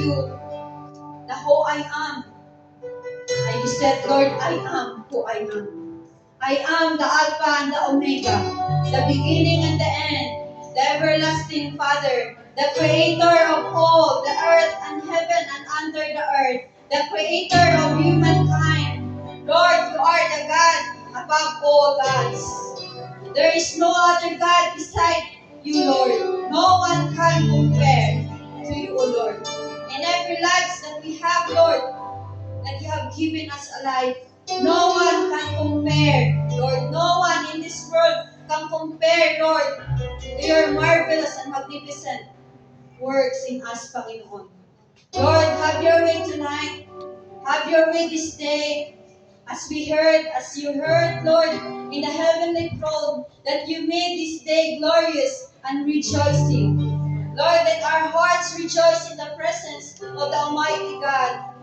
you the who I am. You said, Lord, I am who I am. I am the Alpha and the Omega, the beginning and the end, the everlasting Father, the creator of all, the earth and heaven and under the earth, the creator of humankind. Lord, you are the God above all gods. There is no other God beside you, Lord. No one can compare to you, O Lord. In every life that we have, Lord, that you have given us a life, no one can compare, Lord. No one in this world can compare, Lord, to your marvelous and magnificent works in us, Panginoon. Lord, have your way tonight. Have your way this day. As you heard, Lord, in the heavenly throne, that you made this day glorious and rejoicing. Lord, let our hearts rejoice in the presence of the Almighty God.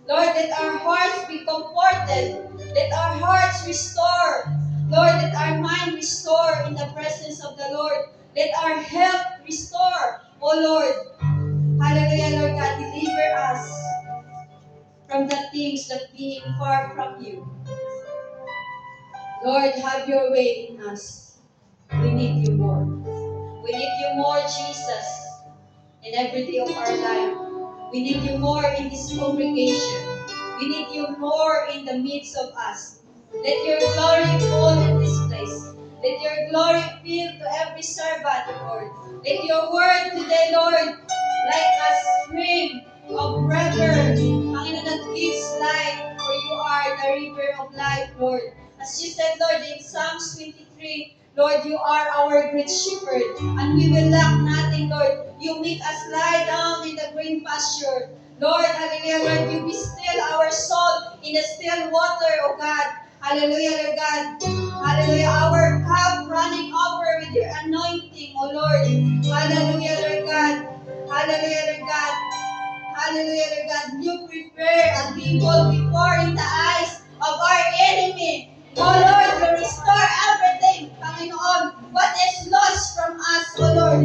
Lord, let our hearts be comforted. Let our hearts restore. Lord, let our mind restore in the presence of the Lord. Let our health restore, O Lord. Hallelujah, Lord God, deliver us from the things that being far from you. Lord, have your way in us. We need you more. We need you more, Jesus, in every day of our life. We need you more in this congregation. We need you more in the midst of us. Let your glory fall in this place. Let your glory fill to every servant, Lord. Let your word today, Lord, like a stream of river, Panginoon, that gives life, for you are the river of life, Lord. As you said, Lord, in Psalms 23, Lord, you are our great shepherd, and we will lack nothing, Lord. You make us lie down in the green pasture. Lord, hallelujah, Lord, you be still our soul in the still water, O God. Hallelujah, Lord God. Hallelujah, our cup running over with your anointing, O Lord. Hallelujah, Lord God. Hallelujah, Lord God. Hallelujah, Lord God. You prepare a table before in the eyes of our enemy. Oh Lord, you restore everything, Panginoon, what is lost from us, oh Lord.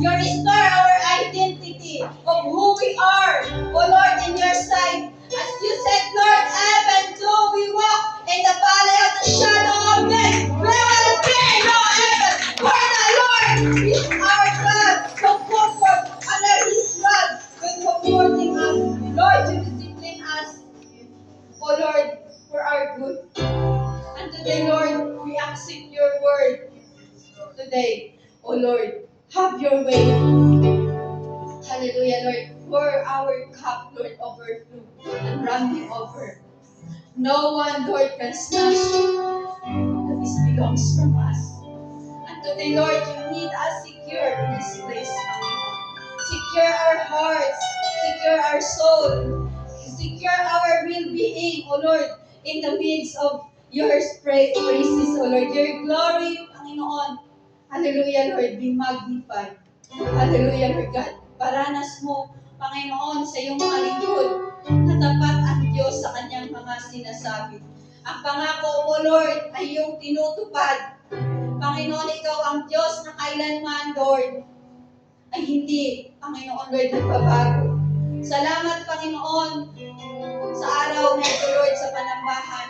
You restore our identity of who we are, oh Lord, in your sight. As you said, Lord, even though we walk in the valley of the shadow of death, we will fear no evil, for the Lord is our God, the comfort under his rod, when comforting us. Lord, you discipline us, oh Lord, for our good. And today, Lord, we accept your word today. Oh Lord, have your way. Hallelujah, Lord. Pour our cup, Lord, overflow and running over. No one, Lord, can snatch that this belongs from us. And today, Lord, you need us secure in this place. Secure our hearts, secure our soul, secure our well-being, O Lord, in the midst of your praises, O Lord. Your glory, Panginoon. Hallelujah, Lord, be magnified. Hallelujah, Lord God. Paranas mo, Panginoon, sa iyong mga lingkod, na tapat ang Diyos sa kanyang mga sinasabi. Ang pangako mo, Lord, ay iyong tinutupad. Panginoon, ikaw ang Diyos na kailanman, Lord, ay hindi, Panginoon, Lord, nagbabago. Salamat, Panginoon, sa araw na ito, Lord, sa panambahan.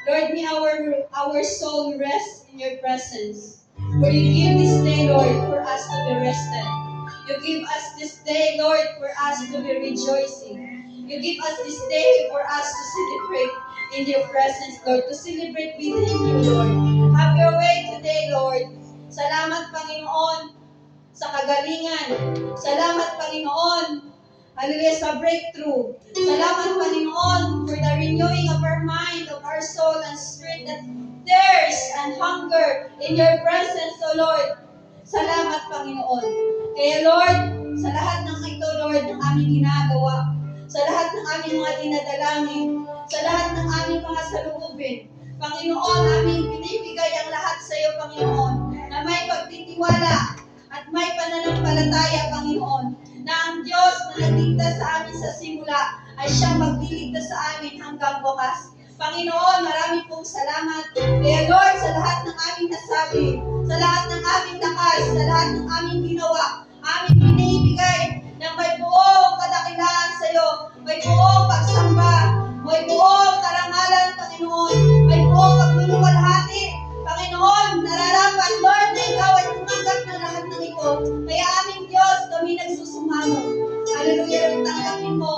Lord, may our soul rest in your presence. For you give this day, Lord, for us to be rested. You give us this day, Lord, for us to be rejoicing. You give us this day for us to celebrate in your presence, Lord, to celebrate within you, Lord. Have your way today, Lord. Salamat, Panginoon, sa kagalingan. Salamat, Panginoon, hallelujah, sa breakthrough. Salamat, Panginoon, for the renewing of our mind, of our soul and spirit that thirst and hunger in your presence, O Lord. Salamat, Panginoon. Kaya, Lord, sa lahat ng ito, Lord, ng aming ginagawa, sa lahat ng aming mga dinadalangin, sa lahat ng aming mga salubin, Panginoon, aming binibigay ang lahat sa iyo, Panginoon, na may pagtitiwala at may pananampalataya, Panginoon, na ang Diyos na nagligtas sa amin sa simula ay siyang magliligtas sa amin hanggang wakas. Panginoon, marami pong salamat. Kaya Lord, sa lahat ng aming nasabi, sa lahat ng aming lakas, sa lahat ng aming ginawa, aming binibigay ng may buong kadakilaan may buong pagsamba, may buong karangalan, Panginoon, may buong pagluluwalhati, Panginoon, nararapat, Lord, na Ikaw ay tumanggap ng lahat ng ito. Kaya aming Diyos, kami nagsusumamo. Hallelujah, Lord, tanggapin mo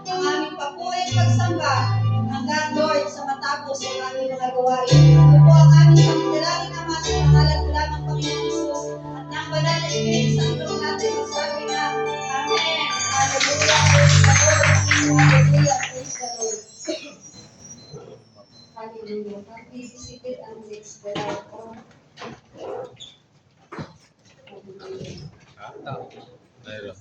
ang aming papuring pagsamba hanggang, Lord, sa matapos ang aming mga gawain. Ito po ang aming pagdalangin, Ama, sa pangalan mo lamang, Panginoon Jesus, at ng banal na Espiritu Santo natin magsabi na, Amen. Hallelujah, praise the Lord. Hallelujah, praise the Lord. Hallelujah. Please be seated and let's go. Meron.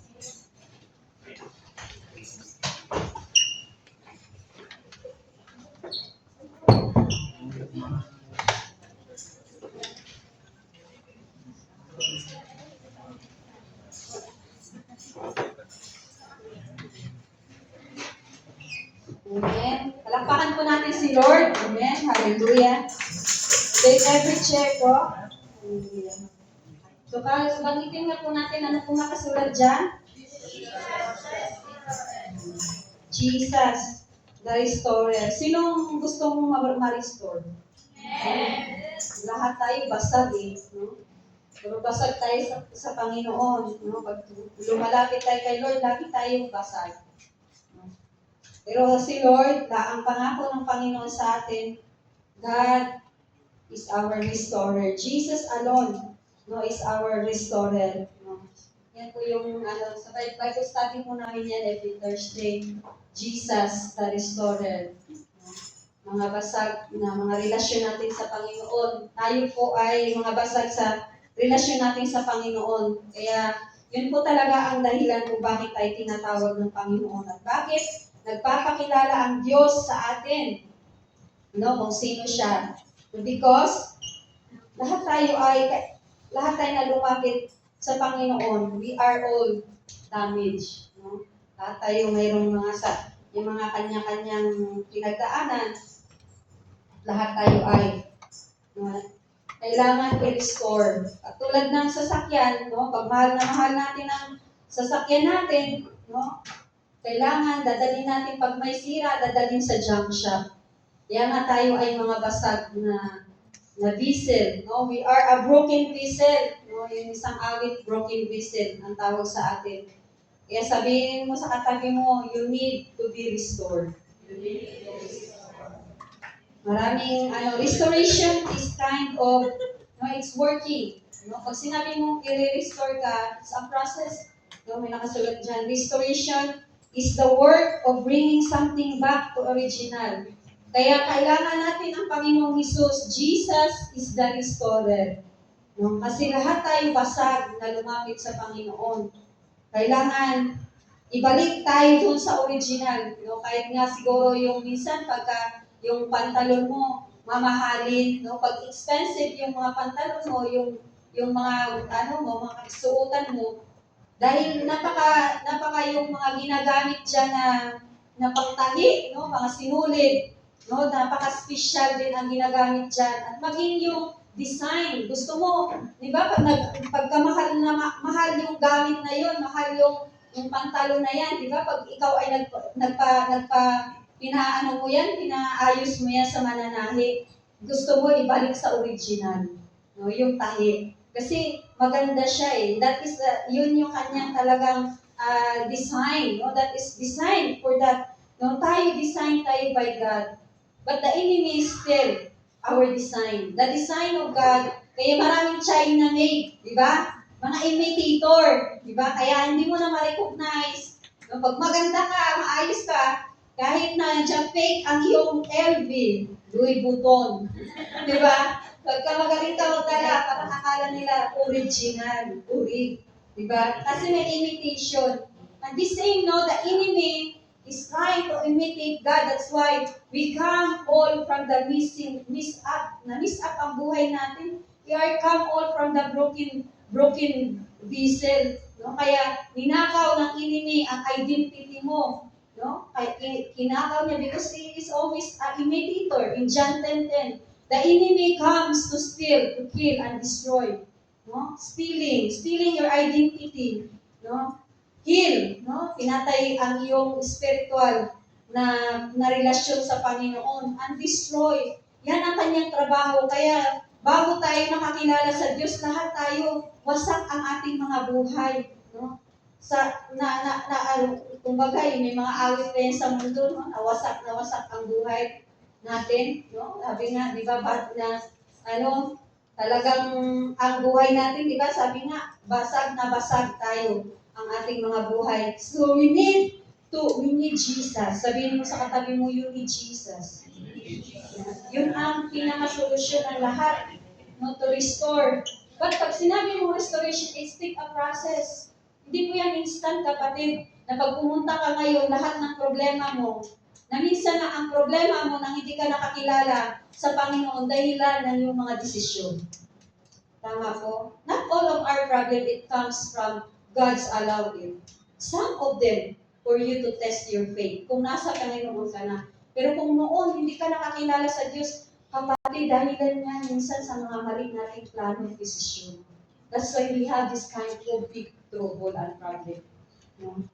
Amen. Palakpakan po natin si Lord. Amen. Hallelujah. Take every chair po. Hallelujah. So, banggitin nga po natin ano po nakasulat dyan. Jesus, the restorer. Sinong gusto mong ma-restore? Lahat tayo basag eh. No? Pero basag tayo sa Panginoon. No? Pag lumalapit tayo kay Lord, lagi tayong basag. No? Pero si Lord, ang pangako ng Panginoon sa atin, God is our restorer. Jesus alone, no, is our restorer. No? Yan po yung sa Bible study po namin yan every Thursday. Jesus, the restorer. No? Mga basag na mga relasyon natin sa Panginoon. Tayo po ay mga basag sa relasyon natin sa Panginoon. Kaya yun po talaga ang dahilan kung bakit tayo tinatawag ng Panginoon at bakit nagpapakilala ang Diyos sa atin. No, kung sino siya. Because lahat tayo na lumapit sa Panginoon, we are all damaged. No? Lahat tayo mayroong yung mga kanya-kanyang pinagdaanan. Lahat tayo ay kailangan i-restore. At tulad ng sasakyan, no? Pag mahal na mahal natin ang sasakyan natin, no? Kailangan dadalhin natin pag may sira, dadalhin sa junk shop. Kaya nga tayo ay mga basag na vessel. No? We are a broken vessel. No? Yung isang awit, broken vessel, ang tawag sa atin. Kaya sabihin mo sa katabi mo, you need to be restored. Maraming, restoration is kind of, no, it's working. No? Pag sinabi mo, i-restore ka, it's a process. No? May nakasulat dyan, restoration is the work of bringing something back to original. Kaya kailangan natin ang Panginoong Hesus. Jesus is the restorer. No? Kasi lahat tayo basag na lumapit sa Panginoon. Kailangan ibalik tayo dun sa original. No? Kahit nga siguro yung minsan pagka yung pantalon mo, mamahalin, no? Pag expensive yung mga pantalon mo, yung mga mga suotan mo, dahil napaka yung mga ginagamit diyan na pangtahi, no? Mga sinulid, no? Napaka-special din ang ginagamit diyan. At maging yung design, gusto mo, 'di ba? Pagka mahal yung gamit na 'yon, mahal yung pantalon na 'yan, 'di ba? Pag ikaw ay pinaayos mo yan sa mananahi. Gusto mo ibalik sa original, no? Yung tahi. Kasi maganda siya eh. That is, yun yung kanyang talagang design, no? That is designed for that. No? Design tayo by God. But the enemy is still our design. The design of God, kaya maraming China made, di ba? Mga imitator, di ba? Kaya hindi mo na ma-recognize. No? Pag maganda ka, maayos ka, kahit na dyan fake ang iyong LV, Louis Vuitton. Di ba? Pagka magaling ka magdala, parang akala nila original, uri. Di ba? Kasi may imitation. And the same, no, the enemy is trying to imitate God. That's why we come all from the miss up ang buhay natin. We are come all from the broken vessel. No? Kaya ninakaw ng enemy ang identity mo. No? Kinakaw niya because he is always an imitator. In John 10:10, the enemy comes to steal, to kill, and destroy. No? Stealing your identity. No? kill, no? Pinatay ang iyong spiritual na relasyon sa Panginoon, and destroy. Yan ang kanyang trabaho. Kaya bago tayo nakakilala sa Diyos, lahat tayo wasak ang ating mga buhay, no? Kumbaga, may mga awit pa yan sa mundo, no? Na wasak ang buhay natin, no? Sabi nga, di ba, talagang ang buhay natin, di ba, sabi nga, basag na basag tayo ang ating mga buhay. So, we need Jesus. Sabihin mo sa katabi mo, you need Jesus. Yun ang pinaka-solusyon ng lahat, no, to restore. But pag sinabi mo restoration, it's take a process. Hindi po yan instant, kapatid, na pag pumunta ka ngayon, lahat ng problema mo, na minsan na ang problema mo nang hindi ka nakakilala sa Panginoon dahilan ng iyong mga desisyon. Tama po? Not all of our problem, it comes from God's allowing. Some of them, for you to test your faith. Kung nasa Panginoon ka na. Pero kung noon, hindi ka nakakilala sa Diyos, kapatid, dahilan niya minsan sa mga mali nating plano at desisyon. That's why we have this kind of big trouble and problem. No?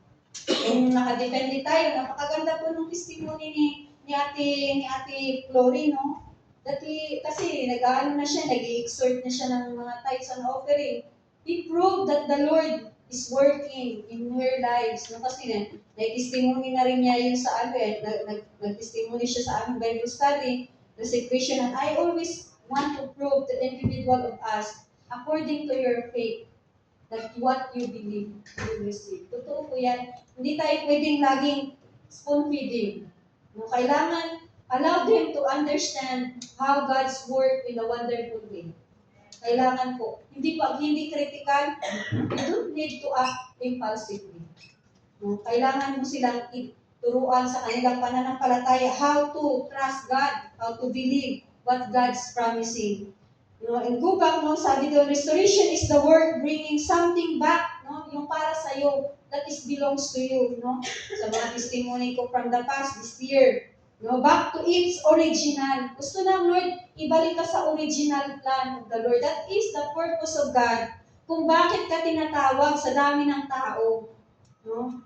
Kung nakadepende tayo, napakaganda po ng testimony ni Ate Flory, no? Dati, kasi nag-aano na siya, nag-i-exhort na siya ng mga tithes and offering. He proved that the Lord is working in her lives. No? Kasi nag-testimony na rin niya yun sa nag-testimony siya sa aming Bible study, the situation, and I always want to prove to the individual of us, according to your faith, that what you believe, you receive. Totoo po yan. Hindi tayo pwedeng laging spoon feeding. No? Kailangan allow them to understand how God's work in a wonderful way. Kailangan po. Hindi critical, you don't need to act impulsively. No? Kailangan mo silang turuan sa kanilang pananampalataya how to trust God, how to believe what God's promising. No, and go back, no, sabi doon, restoration is the work bringing something back, no, yung para sa iyo, that is belongs to you, no. Sa mga testimony ko from the past, this year, no, back to its original. Gusto ng Lord, ibalik ka sa original plan of the Lord. That is the purpose of God. Kung bakit ka tinatawag sa dami ng tao, no.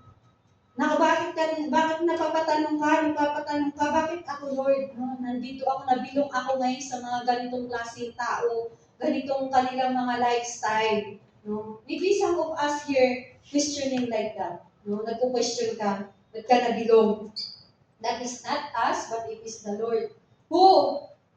Bakit napapatanong ka, bakit ako, Lord? No? Nandito ako, nabilong ako ngayon sa mga ganitong klaseng tao, ganitong kanilang mga lifestyle. No? Maybe some of us here questioning like that. No? Nagpo-question ka, ba't ka nabilong? That is not us, but it is the Lord who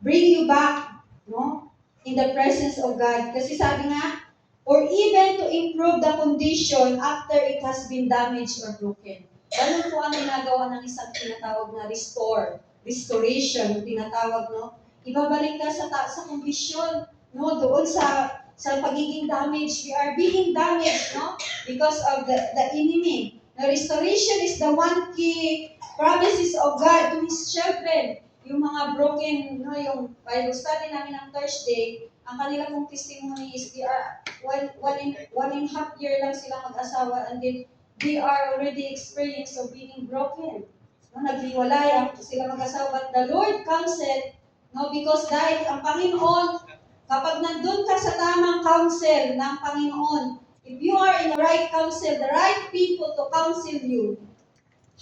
bring you back, no? In the presence of God. Kasi sabi nga, or even to improve the condition after it has been damaged or broken. Ganun po ang ginagawa ng isang tinatawag na restoration, tinatawag, no? Ibabalik ka sa kondisyon, no? Doon sa pagiging damaged. We are being damaged, no? Because of the enemy. The restoration is the one key promises of God to His children. Yung mga broken, no? Yung Bible study namin ng Thursday, ang kanila pong testimony is they are one and a half year lang sila mag-asawa, and then they are already experienced of being broken. No, naghiwalay sila mag-asawa, but the Lord counsel, no, because dahil ang Panginoon, kapag nandun ka sa tamang counsel ng Panginoon, if you are in the right counsel, the right people to counsel you,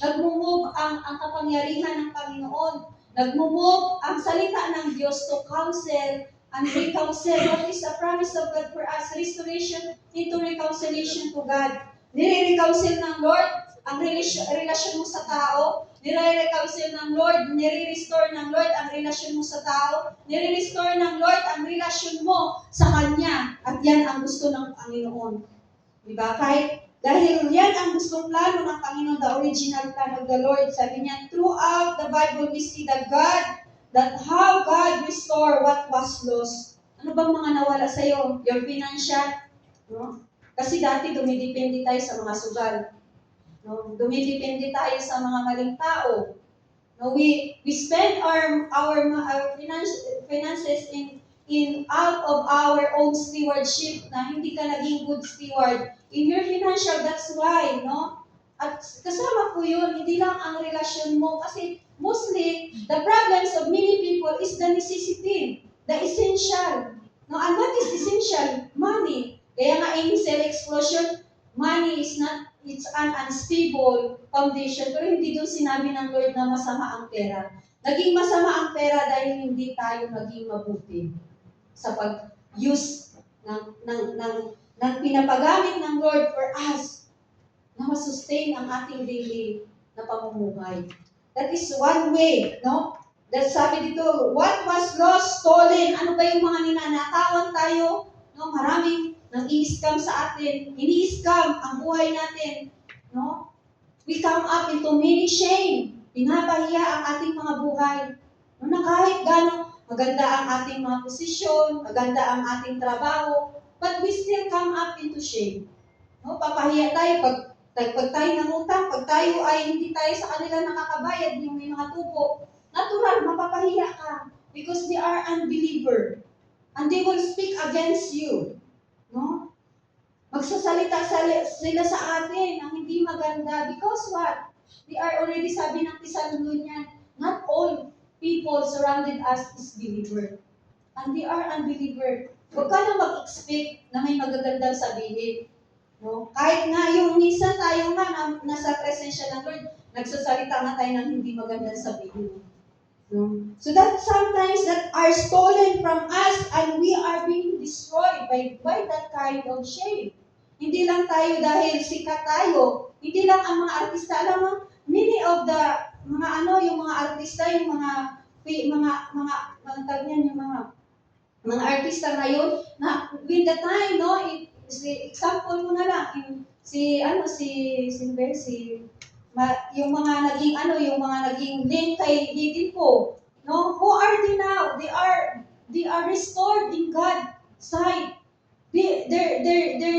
nagmumove ang kapangyarihan ng Panginoon, nagmumove ang salita ng Diyos to counsel and reconcile. What is the promise of God for us? Restoration into reconciliation to God. Nire-reconcile ng Lord ang relasyon mo sa tao. Nire-reconcile ng Lord, nire-restore ng Lord ang relasyon mo sa tao. Nire-restore ng Lord ang relasyon mo sa Kanya. At yan ang gusto ng Panginoon. Diba? Dahil yan ang gustong plano ng Panginoon, the original plan of the Lord. Sabi niya, throughout the Bible, we see that how God restore what was lost. Ano bang mga nawala sa iyo? Your financial, no? Kasi dati dumidepende tayo sa mga sugal. No? Dumidepende tayo sa mga maling tao. No, we spend our finances in out of our own stewardship na hindi ka naging good steward. In your financial, that's why, no? At kasama po yun, hindi lang ang relasyon mo. Kasi mostly, the problems of many people is the necessity, the essential. No, and what is essential? Money. Kaya nga in cell explosion, money is it's an unstable foundation. Pero hindi doon sinabi ng Lord na masama ang pera. Naging masama ang pera dahil hindi tayo naging mabuti sa pag-use ng pinapagamit ng Lord for us na masustain ang ating daily na pamumuhay. That is one way, no? That sabi dito, what was lost, stolen? Ano ba yung mga ninanakawan tayo? No, maraming nang i-scam sa atin. Ini-scam ang buhay natin. No? We come up into many shame. Pinapahiya ang ating mga buhay. No, na kahit gano'ng maganda ang ating mga posisyon, maganda ang ating trabaho, but we still come up into shame. No, papahiya tayo pag tayo nangutang, pag tayo ay hindi tayo sa kanila nakakabayad, yung may mga tubo, natural, mapapahiya ka because they are unbeliever. And they will speak against you. No? Magsasalita sila sa atin ang hindi maganda because what? They are already sabi ng Thessalonian, not all people surrounded us is believer. And they are unbeliever. Huwag ka na mag-expect na may magagandang sabihin. No? Kahit nga yung minsan tayo nga nasa presensya ng Lord, nagsasalita nga tayo ng hindi magandang sabihin. No? So that sometimes that are stolen from us and we are being destroyed by that kind of shame. Hindi lang tayo dahil sikat tayo, hindi lang ang mga artista, alam mo, many of the yung mga artista, yung mga artista ngayon na with the time, no, example ko na lang, yung mga naging link kay Hidin po, no? Who are they now? They are restored in God's sight. Their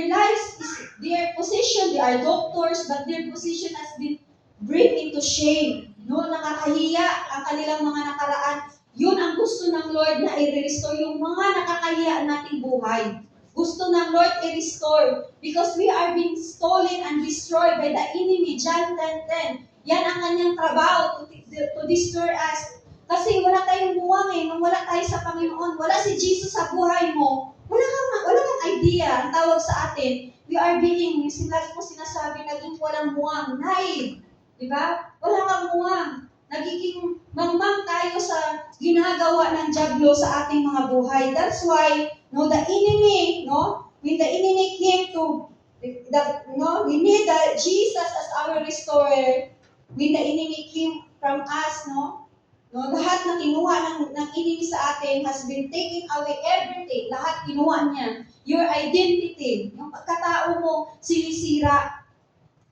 lives is their position. They are doctors, but their position has been bring into shame. No, nakakahiya ang kanilang mga nakaraan. Yun ang gusto ng Lord na i-restore yung mga nakakahiya nating buhay. Gusto ng Lord i-restore because we are being stolen and destroyed by the enemy. John 10:10. Yan ang kanyang trabaho to destroy us. Kasi wala tayong buwang nung wala tayo sa Panginoon. Wala si Jesus sa buhay mo. Wala kang idea. Ang tawag sa atin, we are being, lagi ko sinasabi, naging walang buwang. Naive. Diba? Wala kang buwang. Nagiging mangmang tayo sa ginagawa ng dyablo sa ating mga buhay. That's why, no, the enemy, no, when the enemy came to, we need Jesus as our restorer. When the enemy came from us, no, lahat na kinuha ng enemy sa atin has been taking away everything. Lahat kinuha niya. Your identity, yung pagkatao mo, sinisira.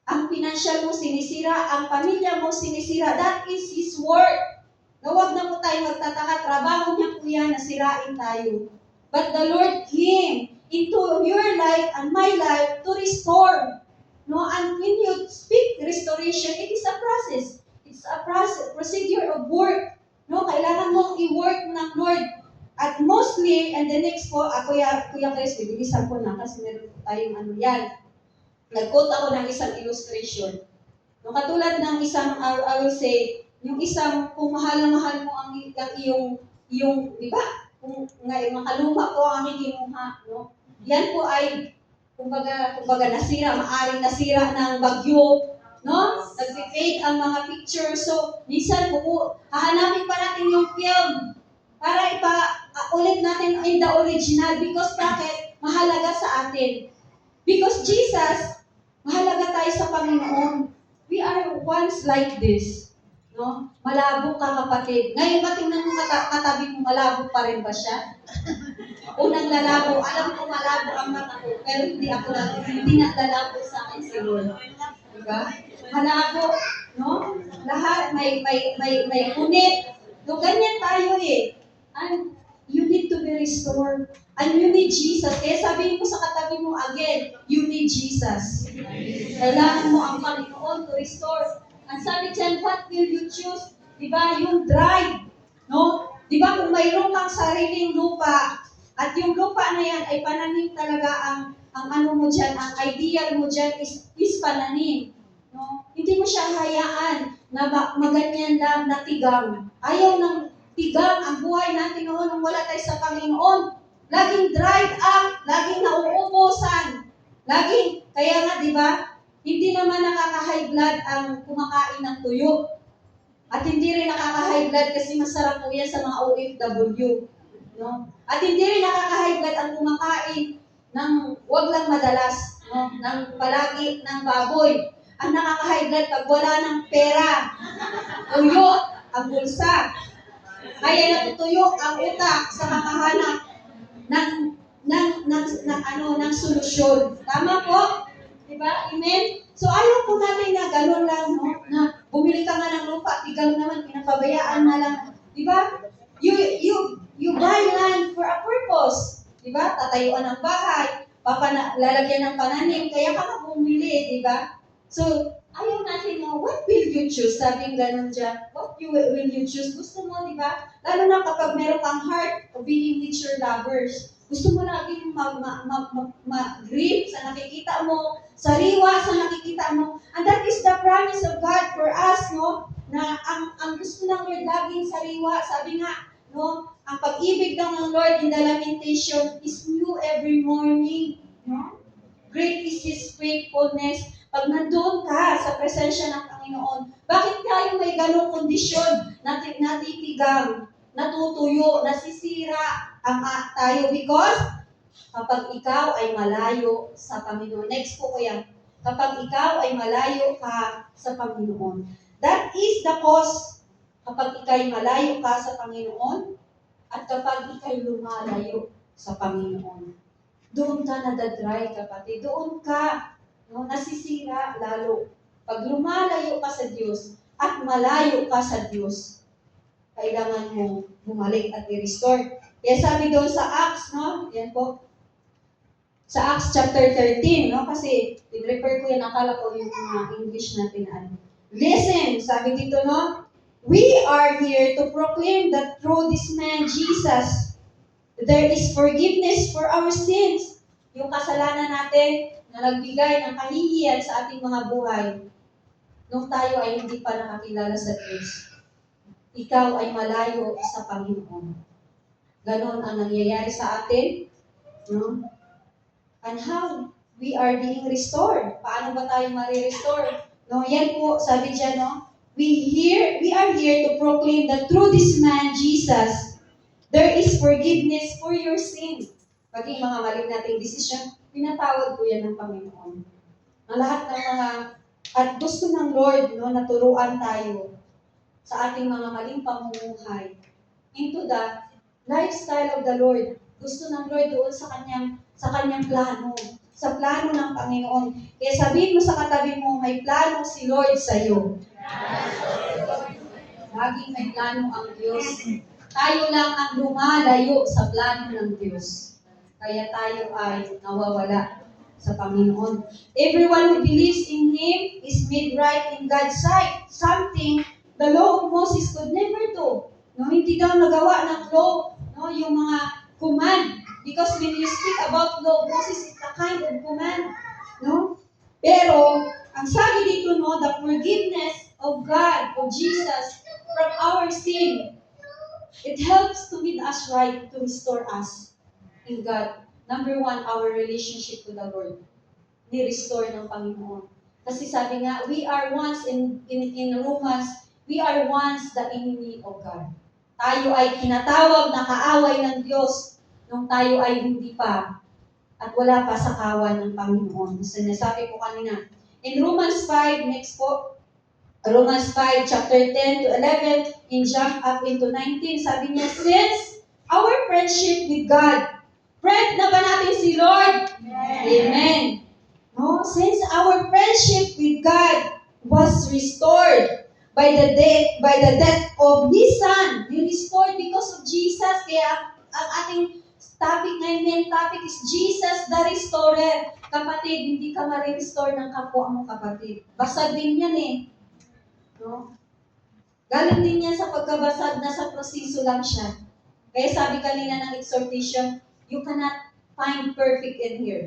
Ang financial mo sinisira, ang pamilya mo sinisira. That is His work. Huwag na po tayo magtataka. Trabaho niya po yan, nasirain tayo. But the Lord came into your life and my life to restore. No, and when you speak restoration, it is a process. It's a procedure of work. No, kailangan mong i-work ng Lord. At mostly, and the next po, Kuya Chris, bibilisan ko na kasi meron tayong yan. Nag-quote ako ng isang illustration. No, katulad ng isang, I will say, yung isang, kung mahal na mahal mo ang iyong, di ba? Kung makaluma ko ang aking kinuha, no? Yan po ay, kumbaga maaring nasira ng bagyo, no? Nag-fade ang mga picture. So, minsan hahanapin pa natin yung film para ulit natin in the original because bakit? Mahalaga sa atin. Because Jesus, mahalaga tayo sa Panginoon. We are once like this. No? Malabo ka, kapatid. Ngayon ba tingnan mo katabi mo, malabo pa rin ba siya? Unang lalabo, alam ko malabo ang mata ko, pero hindi na lalabo sa akin si Lord. Diba? Malabo, no? Lahat may punit. So, ganyan tayo eh. And you need to be restored. And you need Jesus. Kaya sabihin ko sa katabi mo again, you need Jesus. Kailangan mo ang Panginoon to restore. Ang sabi dyan, what will you choose? Diba, yung drive. No? Diba, kung mayroon kang sariling lupa, at yung lupa na yan ay pananim talaga ang ano mo dyan, ang ideal mo dyan is pananim. No? Hindi mo siya hayaan na maganyan lang na tigang. Ayaw ng tigang ang buhay natin noon nung wala tayo sa Panginoon. Laging dried up, laging nauubusan. Kaya nga, di ba, Hindi naman nakaka-high blood ang kumakain ng tuyo. At hindi rin nakaka-high blood kasi masarap po yan sa mga OFW. No? At hindi rin nakaka-high blood ang kumakain ng wag lang madalas, no? Ng palagi ng baboy. Ang nakaka-high blood pag wala ng pera, tuyo ang bulsa. Kaya natutuyo ang utak sa kakahanap ng solusyon. Tama po? Diba? Amen? So ayaw po natin na gano'n lang, no? Na bumili ka nga ng lupa, tigang naman, pinapabayaan na lang. Diba? You buy land for a purpose. Diba? Tatayuan ng bahay, lalagyan ng pananim, kaya ka na bumili, diba? So, ayaw natin na, what will you choose? Sabing gano'n dyan, will you choose? Gusto mo, diba? Lalo na kapag meron kang heart of being nature lovers. Gusto mo laging mag-grip sa nakikita mo, sariwa sa nakikita mo. And that is the promise of God for us, no? Na ang gusto ng Lord laging sariwa. Sabi nga, no? Ang pag-ibig ng Lord in the lamentation is new every morning. No? Great is His faithfulness. Pag nandoon ka sa presensya ng Panginoon, bakit tayo may ganong kondisyon, natitigang, natutuyo, nasisira ang tayo? Because kapag ikaw ay malayo sa Panginoon. Next po kuya. Kapag ikaw ay malayo ka sa Panginoon. That is the cause kapag ikay malayo ka sa Panginoon at kapag ikay lumalayo sa Panginoon. Doon ka nadadry, kapatid. Doon ka, no, nasisira lalo. Pag lumalayo ka sa Diyos at malayo ka sa Diyos, kailangan mo bumalik at i-restore. Kaya sabi doon sa Acts, no? Yan po. Sa Acts chapter 13, no? Kasi i-refer ko yan, akala ko yung mga English natin. Listen, sabi dito, no? We are here to proclaim that through this man, Jesus, there is forgiveness for our sins. Yung kasalanan natin na nagbigay ng kahihiyan sa ating mga buhay nung tayo ay hindi pa nakakilala sa Diyos. Ikaw ay malayo sa Panginoon. Ganon ang nangyayari sa atin. No? And how we are being restored. Paano ba tayo ma-restore? No, yan po, sabi dyan, no? We are here to proclaim that through this man, Jesus, there is forgiveness for your sin. Paging mga mali nating desisyon, pinatawad po yan ng Panginoon. Ang lahat ng mga, at gusto ng Lord, no, naturuan tayo sa ating mga maling pamumuhay into the lifestyle of the Lord. Gusto ng Lord doon sa kanyang plano, sa plano ng Panginoon. Kaya sabihin mo sa katabi mo, may plano si Lord sa iyo. Laging may plano ang Diyos. Tayo lang ang lumalayo sa plano ng Diyos. Kaya tayo ay nawawala sa Panginoon. Everyone who believes in Him is made right in God's sight. Something the law of Moses could never do. No, hindi daw nagawa ng law, no, yung mga command. Because when you speak about law of Moses, it's a kind of command. No? Pero, ang sabi dito, no, the forgiveness of God, of Jesus, from our sin, it helps to lead us right, to restore us in God. Number one, our relationship to the Lord. Ni-restore ng Panginoon. Kasi sabi nga, we are once in Romans, we are once the enemy of God. Tayo ay kinatawag na kaaway ng Diyos nung tayo ay hindi pa at wala pa sa kawan ng Panginoon. Sinasabi ko kanina. In Romans 5, next po, Romans 5, chapter 10 to 11, in jump up into 19, sabi niya, since our friendship with God, friend na ba natin si Lord? Amen. No? Since our friendship with God was restored by the death of His Son, restored because of Jesus. Kaya ang ating topic ngayon, main topic is Jesus the Restorer. Kapatid, hindi ka ma-restore ng kapwa mo kapatid. Basag din yan eh. No? Galing din yan sa pagkabasag, nasa proseso lang siya. Kaya sabi kanina ng exhortation, you cannot find perfect in here.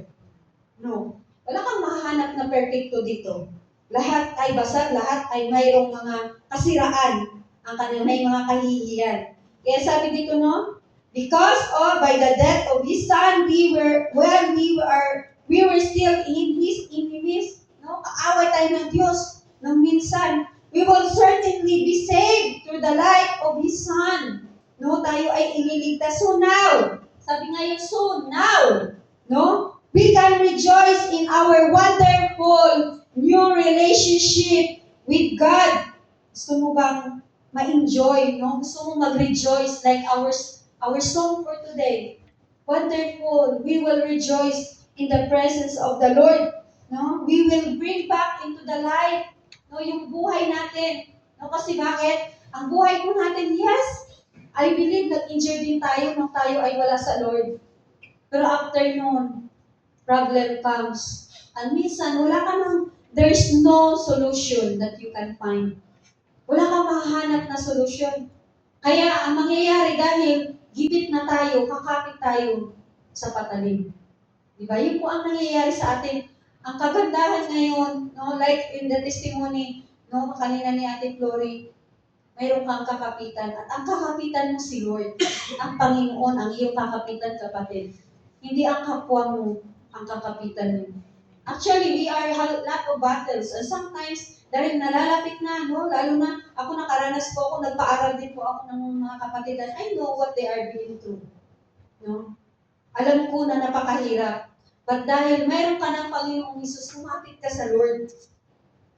No. Wala kang mahanap na perfecto dito. Lahat ay basag, lahat ay mayroong mga kasiraan. Ang kanilang may mga kahihiyan. Kaya sabi dito, no? Because by the death of His Son, we were still in His enemies. No? no? Kaaway tayo ng Diyos nang minsan. We will certainly be saved through the light of His Son. No, tayo ay ililigtas. So now, sabi nga yung so now, no? We can rejoice in our wonderful new relationship with God. Gusto mo bang ma-enjoy, no? Gusto mo mag-rejoice like our song for today. Wonderful. We will rejoice in the presence of the Lord. No? We will bring back into the light, no, yung buhay natin. No, kasi bakit? Ang buhay po natin, yes, I believe nag-injure din tayo nung tayo ay wala sa Lord. Pero after noon, problem comes. And minsan, wala ka nang, there's no solution that you can find. Wala kang mahahanap na solusyon. Kaya ang mangyayari dahil gipit na tayo, kakapit tayo sa patalim. Diba? Yun po ang nangyayari sa atin. Ang kagandahan ngayon, no, like in the testimony, no, kanina ni Ate Flory, mayroon kang kakapitan. At ang kakapitan mo si Lord. Ang Panginoon, ang iyong kakapitan, kapatid. Hindi ang kapwa mo ang kakapitan mo. Actually, we are a lot of battles. And sometimes, dahil nalalapit na, no, lalo na, ako nakaranas po ako, nagpaaral din po ako ng mga kapatidan. I know what they are going through. No? Alam ko na napakahirap. But dahil mayroon ka ng Panginoong Hesus, kumapit ka sa Lord.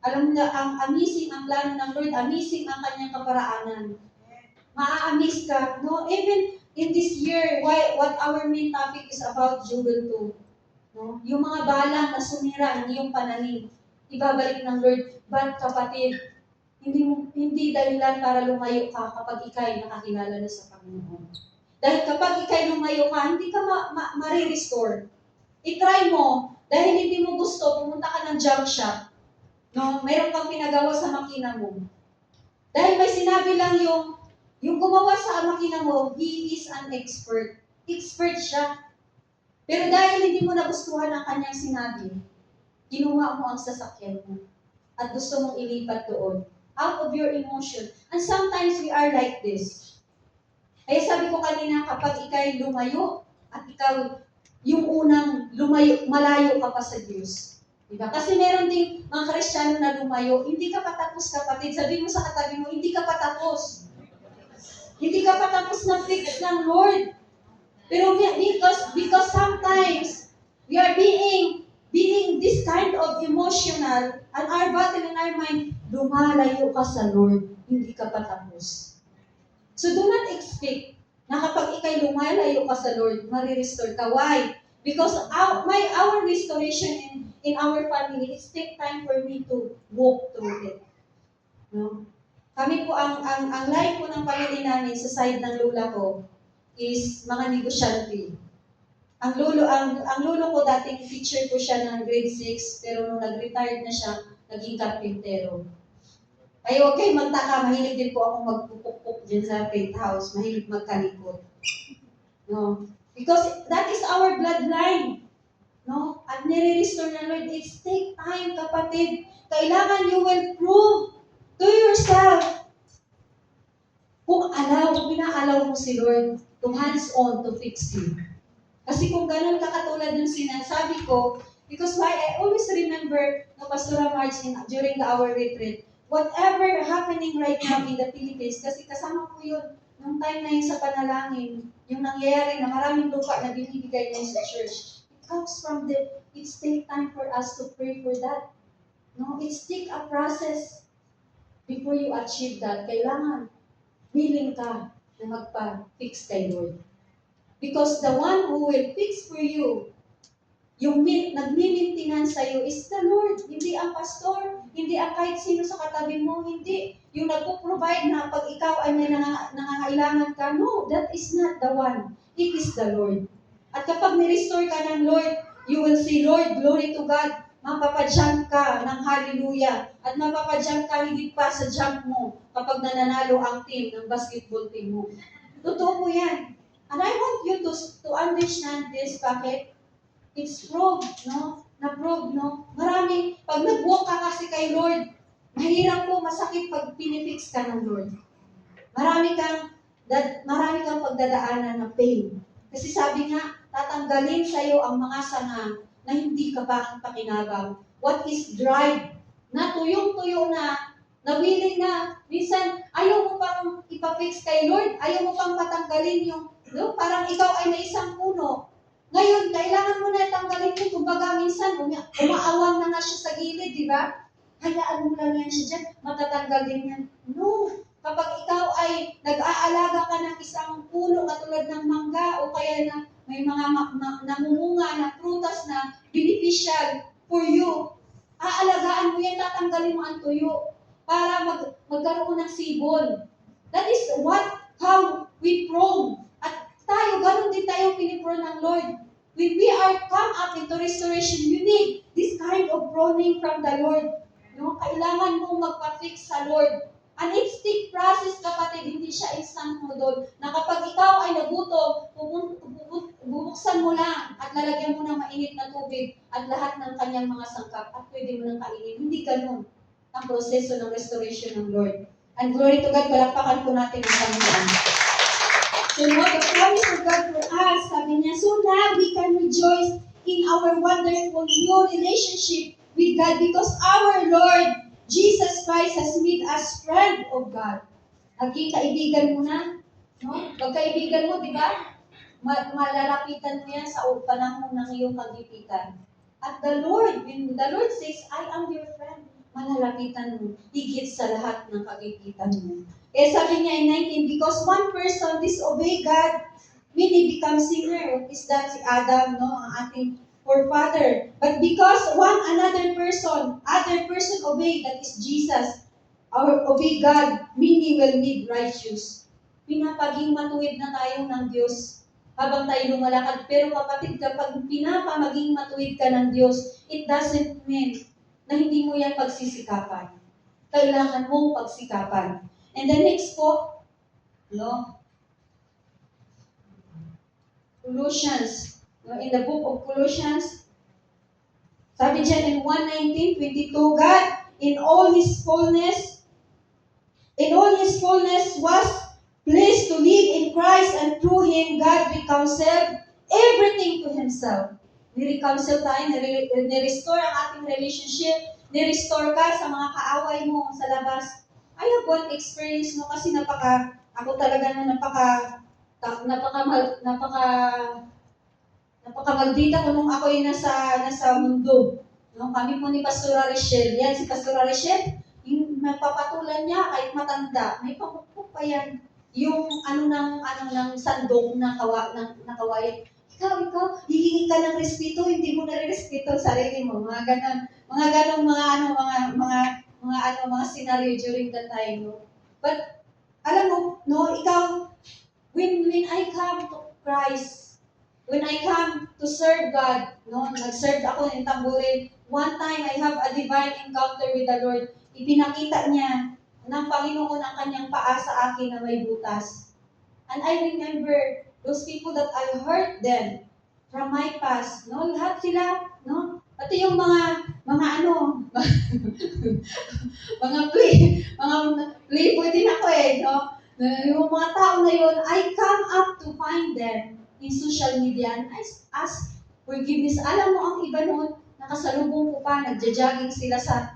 Alam mo na, ang amazing ang plano ng Lord, amazing ang kanyang kaparaanan. Maa-amaze ka. No? Even in this year, what our main topic is about Jubel 2. No? Yung mga balang na sumira ng iyong pananim, ibabalik ng Lord. But kapatid, hindi dahilan para lumayo ka kapag ikay nakakilala na sa Panginoon. Dahil kapag ikay lumayo ka, hindi ka ma-restore. I-try mo, dahil hindi mo gusto, pumunta ka ng junk shop. No? Mayroon kang pinagawa sa makina mo. Dahil may sinabi lang yung gumawa sa makina mo, he is an expert. Expert siya. Pero dahil hindi mo nagustuhan ang kanyang sinabi, kinuha mo ang sasakyan mo at gusto mong ilipat doon out of your emotion. And sometimes we are like this. Kaya sabi ko kanina, kapag ikay lumayo at ikaw yung unang malayo ka pa sa Diyos. Diba? Kasi meron ding mga Kristiyano na lumayo, hindi ka patapos, kapatid. Sabi mo sa katabi mo, hindi ka patapos. Hindi ka patapos na fix ng Lord. Pero because sometimes we are being this kind of emotional and our battle in our mind, lumalayo ka sa Lord, hindi ka patapos. So do not expect na kapag ikay lumalayo ka sa Lord, marirestore ka. Why? Because our restoration in our family, it take time for me to walk through it. No? Kami po, ang life po ng pamilya namin sa side ng lula ko is mga negosyante. Ang lolo ko dating teacher ko siya ng grade 6, pero nung nag-retired na siya, naging karpintero. Kaya huwag kayo magtaka, mahilig din po akong magpupukpuk dyan sa faith house, mahilig magkalikot. No? Because that is our bloodline. No? At nire-restore ng Lord, it's take time, kapatid. Kailangan you will prove to yourself kung pinaalaw mo si Lord to hands-on to fix you. Kasi kung ganun ka katulad ng sinasabi ko, because why I always remember no Pastora Marge during our retreat, whatever happening right now in the Philippines, kasi kasama ko yun, nung time na yun sa panalangin, yung nangyayari na maraming lupa na binibigay na sa church, it comes from it's take time for us to pray for that. No, it's take a process before you achieve that. Kailangan willing ka na magpa-fix kay Lord. Because the one who will fix for you, yung nagmi-maintenance sa'yo is the Lord. Hindi ang pastor, hindi ang kahit sino sa katabi mo, hindi. Yung nagpo-provide na pag ikaw ay may nangangailangan ka, no, that is not the one. It is the Lord. At kapag ni-restore ka ng Lord, you will see, Lord, glory to God. Mapapadyang ka ng hallelujah. At mapapadyang ka higit pa sa jump mo kapag nananalo ang team ng basketball team mo. Totoo po yan. And I want you to understand this, bakit? It's proved, no? Na-prove, no? Marami, pag nag-walk ka kasi kay Lord, mahirap po, masakit pag pinifix ka ng Lord. Marami kang pagdadaanan na pain. Kasi sabi nga, tatanggalin sa'yo ang mga sanga na hindi ka pakinabang. what is dried, na tuyong-tuyo na willing na, minsan, ayaw mo pang ipafix kay Lord, ayaw mo pang patanggalin yung, no? Parang ikaw ay may isang puno. Ngayon, kailangan mo na tanggalin yun. Kumbaga, minsan, umaawang na nga siya sa gilid, di ba? Hayaan mo lang yan siya dyan, matatanggal din yan. No. Kapag ikaw ay nag-aalaga ka ng isang puno katulad ng mangga o kaya na may mga namumunga na prutas na beneficial for you, aalagaan mo yan, tatanggalin mo ang tuyo para magkaroon ng sibol. That is how we prone. At tayo, ganun din tayo pinipron ng Lord. When we are come up into restoration, you need this kind of proning from the Lord. No? Kailangan mong magpa-fix sa Lord. An instinct process, kapatid, hindi siya instant mo doon. Na kapag ikaw ay nagutom, bubuksan mo lang at lalagyan mo ng mainit na tubig at lahat ng kanyang mga sangkap at pwede mo nang kainin. Hindi ganun ang proseso ng restoration ng Lord. And glory to God, palakpakan po natin ang Panginoon. So what the promise of God for us, sabi niya, so now we can rejoice in our wonderful new relationship with God because our Lord Jesus Christ has made us friend of God. Naging kaibigan mo na, no? Pagkaibigan mo, di ba? Malalapitan mo yan sa panahon ng iyong kagipitan. At the Lord, when the Lord says, I am your friend, malalapitan mo, higit sa lahat ng kagipitan mo. Eh sabi niya in 19, because one person disobey God, many become sinner. What is that? Si Adam, no? Ang ating forefather. But because other person obey, that is Jesus, obey God, many will live righteous. Pinapaging matuwid na tayo ng Diyos habang tayo lumalakad. Pero kapatid, kapag pinapamaging matuwid ka ng Diyos, it doesn't mean na hindi mo yan pagsisikapan. Kailangan mong pagsikapan. And the next po, no? Colossians. No? In the book of Colossians, sabi dyan in 1:19-22, God in all His fullness was pleased to live in Christ, and through Him God reconciled everything to Himself. Ni-reconcile tayo, ni-restore ang ating relationship, ni-restore ka sa mga kaaway mo sa labas. I have one experience, no, kasi ako talaga na napakamaldita ko nung ako yung nasa mundo. No, kami po ni Pastora Richelle. Yan, si Pastora Richelle, yung napapatulan niya kahit matanda, may pamukpok pa yan. Yung ng sandok na kawayan. Ikaw, hihingi ka ng respeto, hindi mo nare-respeto ang sarili mo. Mga scenario during that time, no? But, alam mo, no, ikaw, when I come to Christ, when I come to serve God, no, nag-serve ako ng tamburin, one time I have a divine encounter with the Lord. Ipinakita niya ng Panginoon ang kanyang paa sa akin na may butas. And I remember those people that I heard them from my past, no, lahat sila, no, pati yung mga playboy din ako no? Yung mga tao na yun, I come up to find them in social media and I ask forgiveness. Alam mo, ang iba noon, nakasalubong ko pa, nagja-jogging sila sa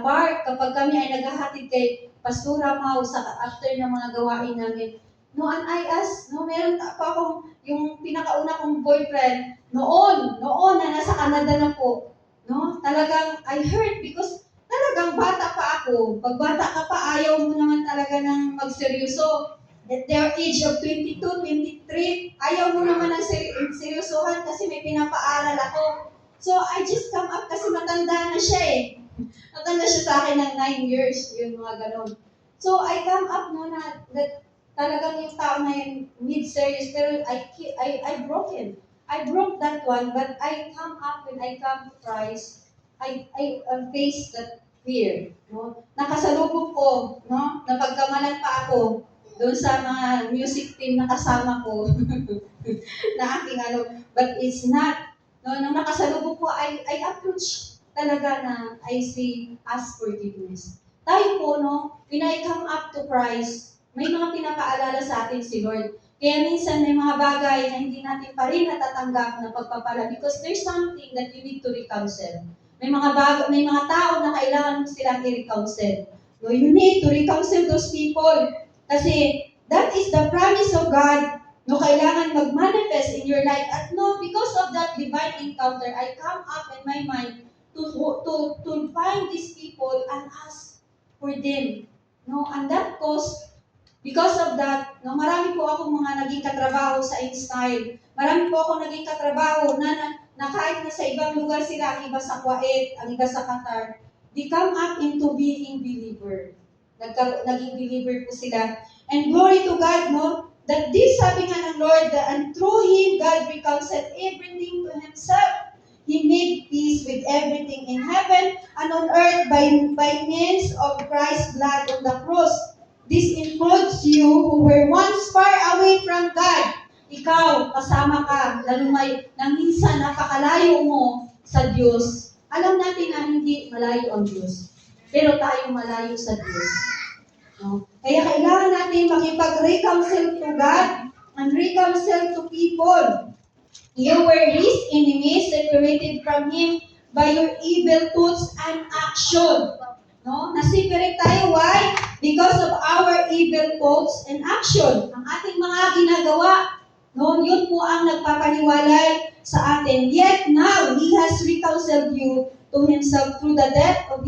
park kapag kami ay naghahatid kay Pastora Mau after ng mga gawain namin. No, and I ask, no, meron pa akong, yung pinakauna kong boyfriend, noon na nasa Canada na po, no, talagang I hurt because talagang bata pa ako. Pag bata ka pa, ayaw mo naman talaga ng magseryoso. At their age of 22, 23, ayaw mo naman ng seryosohan kasi may pinapaaral ako. So, I just come up kasi matanda na siya eh. Matanda siya sa akin ng 9 years, yung mga ganon. So, I come up no na that talagang yung tao na yun mid-serious, pero I broke him. I broke that one, but I come up when I come to Christ. I face that fear. No? Nakasalubong ko, no? Napagkamalan pa ako doon sa mga music team na kasama ko na aking but it's not. No, nung nakasalubong ko, I approach talaga na I say, ask forgiveness. Tayo po, no, when I come up to Christ, may mga pinapaalala sa atin si Lord. Kaya minsan may mga bagay na hindi natin pa rin natatanggap na pagpapala because there's something that you need to reconcile. may mga tao na kailangan mo silang i-reconcile. No, you need to reconcile those people. Kasi that is the promise of God. No, kailangan mag-manifest in your life. At no, because of that divine encounter, I come up in my mind to find these people and ask for them. No, and that cause, because of that, no, marami po akong mga naging katrabaho sa InStyle. Marami po akong naging katrabaho na kahit na sa ibang lugar sila, ang iba sa Kuwait, ang iba sa Qatar, they come up into being believer. Naging believer po sila. And glory to God, no? That this, sabi nga ng Lord, and through Him, God reconciled everything to Himself. He made peace with everything in heaven and on earth by means of Christ's blood on the cross. This includes you who were once far away from God. Ikaw, kasama ka, na minsan napakalayo mo sa Diyos. Alam natin na hindi malayo ang Diyos. Pero tayo malayo sa Diyos. No? Kaya kailangan natin makipag-reconcile to God and reconcile to people. You were His enemies, separated from Him by your evil thoughts and action. No? Na-separate tayo. Why? Because of our evil thoughts and action. Ang ating mga ginagawa, no, yun po ang nagpapaniwalay sa atin. Yet now, He has reconciled you to Himself through the death of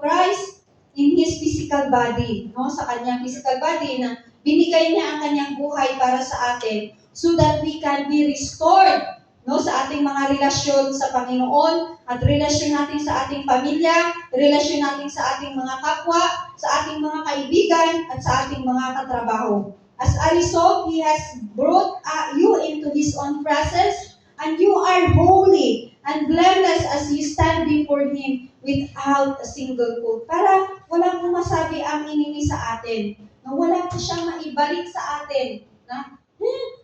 Christ in His physical body. No? Sa kanyang physical body na binigay niya ang kanyang buhay para sa atin so that we can be restored, no, sa ating mga relasyon sa Panginoon at relasyon natin sa ating pamilya, relasyon natin sa ating mga kapwa, sa ating mga kaibigan at sa ating mga katrabaho. As a result, He has brought you into His own presence, and you are holy and blameless as you stand before Him without a single fault. Para walang masabi ang inimi sa atin. Na wala pa siyang maibalik sa atin. Na,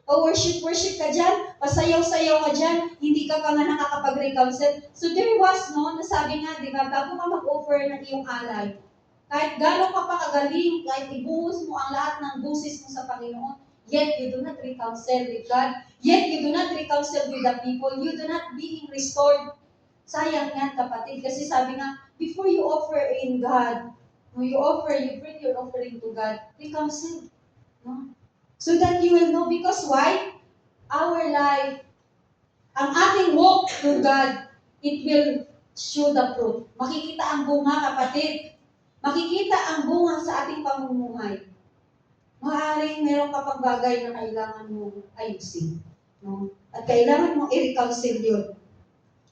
worship ka dyan, pasayaw-sayaw ka dyan, hindi ka pa nga nakakapag-reconcile. So there was, no, nasabi nga, di ba, bago ka mag-offer ng iyong alay, kahit gano'n ka pa kagaling, kahit ibuhos mo ang lahat ng busis mo sa Panginoon, yet you do not reconcile with God, yet you do not reconcile with the people, you do not being restored. Sayang yan, kapatid, kasi sabi nga, before you offer in God, no, you bring your offering to God, reconcile. No? So that you will know, because why? Our life, ang ating walk to God, it will show the fruit. Makikita ang bunga, kapatid. Makikita ang bunga sa ating pamumuhay. Maaaring meron ka pang bagay na kailangan mo ayusin. No? At kailangan mo i-reconcile yun.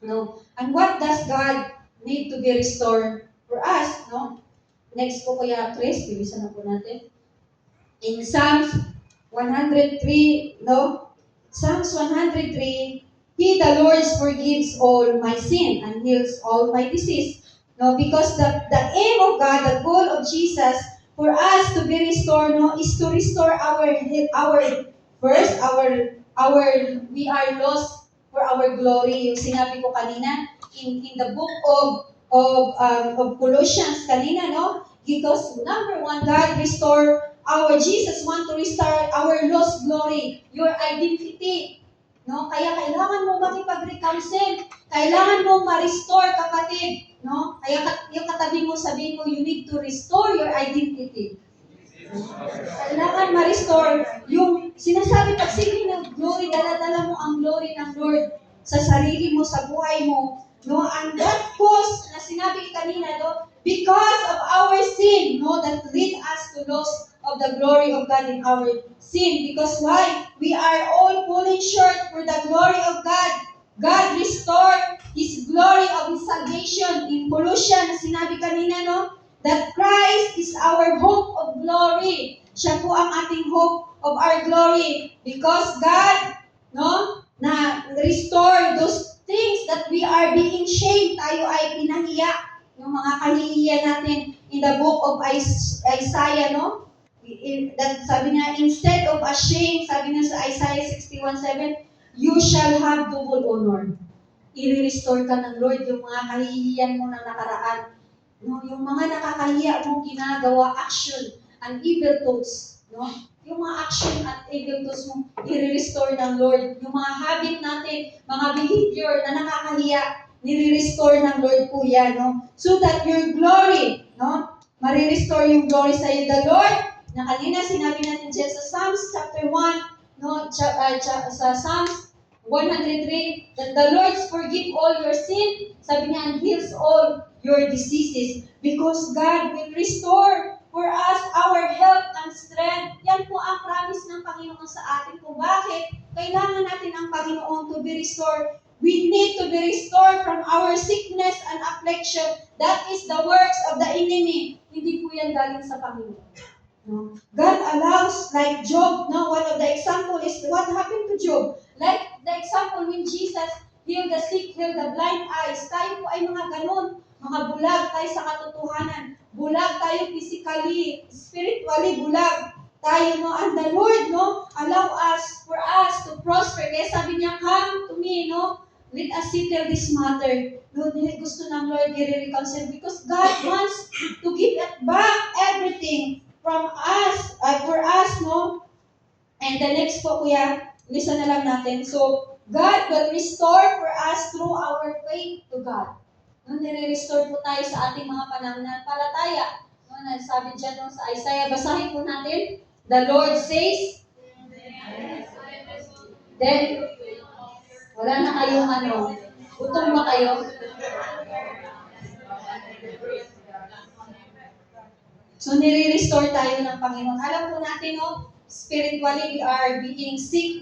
No? And what does God need to be restored for us? No? Next po kuya Chris, bilisan na po natin. In Psalms 103, no? Psalms 103, He, the Lord, forgives all my sin and heals all my disease. No, because the aim of God, the goal of Jesus, for us to be restored, no, is to restore we are lost for our glory. Yung sinabi ko kanina in the book of Colossians kanina, no? Because number one, Jesus want to restore our lost glory, your identity. No? Kaya kailangan mo makipag-reconcile. Kailangan mo ma-restore, kapatid. No? Kaya yung katabi mo, sabihin mo, you need to restore your identity. Kailangan ma-restore. Yung sinasabi, pag sige ng glory, dala-dala mo ang glory ng Lord sa sarili mo, sa buhay mo. No? And that cause, na sinabi kanina, no? Because of our sin, no? That lead us to loss of the glory of God in our sin. Because why? We are all falling short for the glory of God. God restored His glory of His salvation in Colossians. Sinabi kanina, no? That Christ is our hope of glory. Siya po ang ating hope of our glory. Because God, no? Na restore those things that we are being shamed. Tayo ay pinahiya. Yung mga kahihiyan natin in the book of Isaiah, no? That sabi niya, instead of ashamed, sabi niya sa Isaiah 61:7, you shall have double honor. I-restore ka ng Lord yung mga kahihiyan mo na nakaraan. No? Yung mga nakakahiya mong ginagawa, action, and evil thoughts. No? Yung mga action at evil thoughts mo, i-restore ng Lord. Yung mga habit natin, mga behavior na nakakahiya, nire-restore ng Lord po yan, no? So that your glory, no? Marirestore yung glory sa iyo. The Lord, na kanina sinabi natin dyan sa Psalms chapter 1, no? Sa Psalms 103, that the Lord forgive all your sin, sabi niya, and heals all your diseases. Because God will restore for us our health and strength. Yan po ang promise ng Panginoon sa atin kung bakit kailangan natin ang Panginoon to be restored. We need to be restored from our sickness and affliction. That is the works of the enemy. Hindi po yan galing sa Panginoon. No? God allows, like Job, no? One of the example is what happened to Job. Like the example when Jesus healed the sick, healed the blind eyes. Tayo po ay mga ganun. Mga bulag tayo sa katotohanan. Bulag tayo physically, spiritually bulag tayo, no? And the Lord, no, allow us, for us to prosper. Kaya sabi niya, come to me, no? Let us settle this matter. No, gusto ng Lord i-reconcile because God wants to give it back everything from us, for us, no? And the next po, kuya, listen na lang natin. So, God will restore for us through our faith to God. No, nire-restore po tayo sa ating mga pananampalataya. No, sabi dyan no, sa Isaiah, basahin po natin. The Lord says, then, wala na kayong gutom ba kayo? So, nire-restore tayo ng Panginoon. Alam po natin, no, spiritually, we are being sick.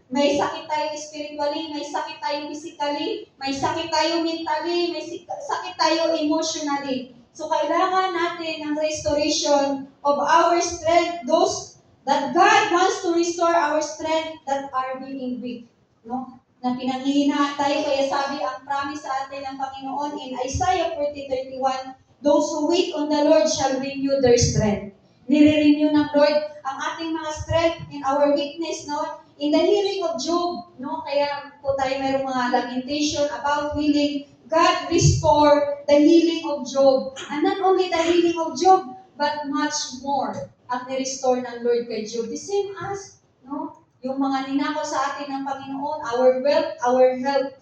May sakit tayo spiritually, may sakit tayo physically, may sakit tayo mentally, may sakit tayo emotionally. So, kailangan natin ng restoration of our strength, those that God wants to restore our strength that are being weak. No? Na pinanghihinaan tayo, kaya sabi ang promise sa atin ng Panginoon in Isaiah 40:31, those who wait on the Lord shall renew their strength. Nire-renew ng Lord ang ating mga strength in our weakness, no? In the healing of Job, no? Kaya po tayo mayroong mga lamentation about healing. God restore the healing of Job. And not only the healing of Job, but much more ang ni-restore ng Lord kay Job. The same as, no? Yung mga ninakaw sa atin ng Panginoon, our wealth, our health,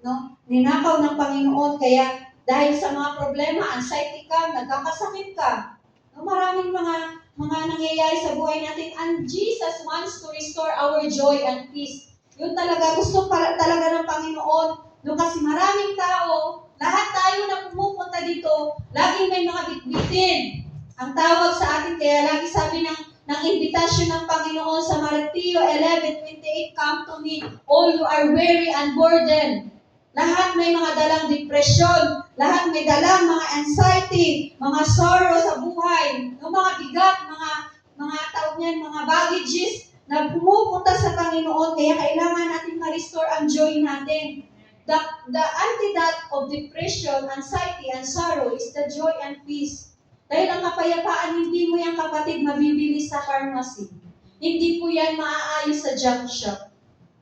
no? Ninakaw ng Panginoon, kaya dahil sa mga problema, anxiety ka, nagkakasakit ka, no? Maraming mga nangyayari sa buhay natin, and Jesus wants to restore our joy and peace. Yun talaga, gusto talaga ng Panginoon, no? Kasi maraming tao, lahat tayo na pumupunta dito, laging may mga bitbitin. Ang tawag sa atin, kaya lagi sabi ng invitasyon ng Panginoon sa Matthew 11:28, come to me, all you are weary and burdened. Lahat may mga dalang depression, lahat may dalang mga anxiety, mga sorrow sa buhay, no, mga bigat, mga tawag niyan, mga baggages na pumupunta sa Panginoon, kaya kailangan natin ma-restore ang joy natin. The antidote of depression, anxiety, and sorrow is the joy and peace. Dahil ang kapayapaan, hindi mo yan, kapatid, mabibili sa pharmacy. Hindi po yan maaayos sa junk shop.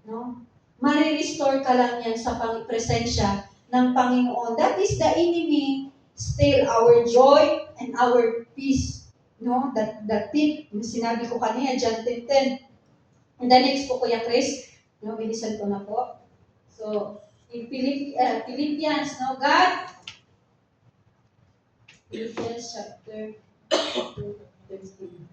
No? Mari-restore ka lang yan sa presensya ng Panginoon. That is the enemy, steal our joy and our peace. No? That tip, sinabi ko kanina, John 10:10. And the next po, Kuya Chris, no, bilisan ko na po. So, in Philippians, no, Philippians chapter 2:13.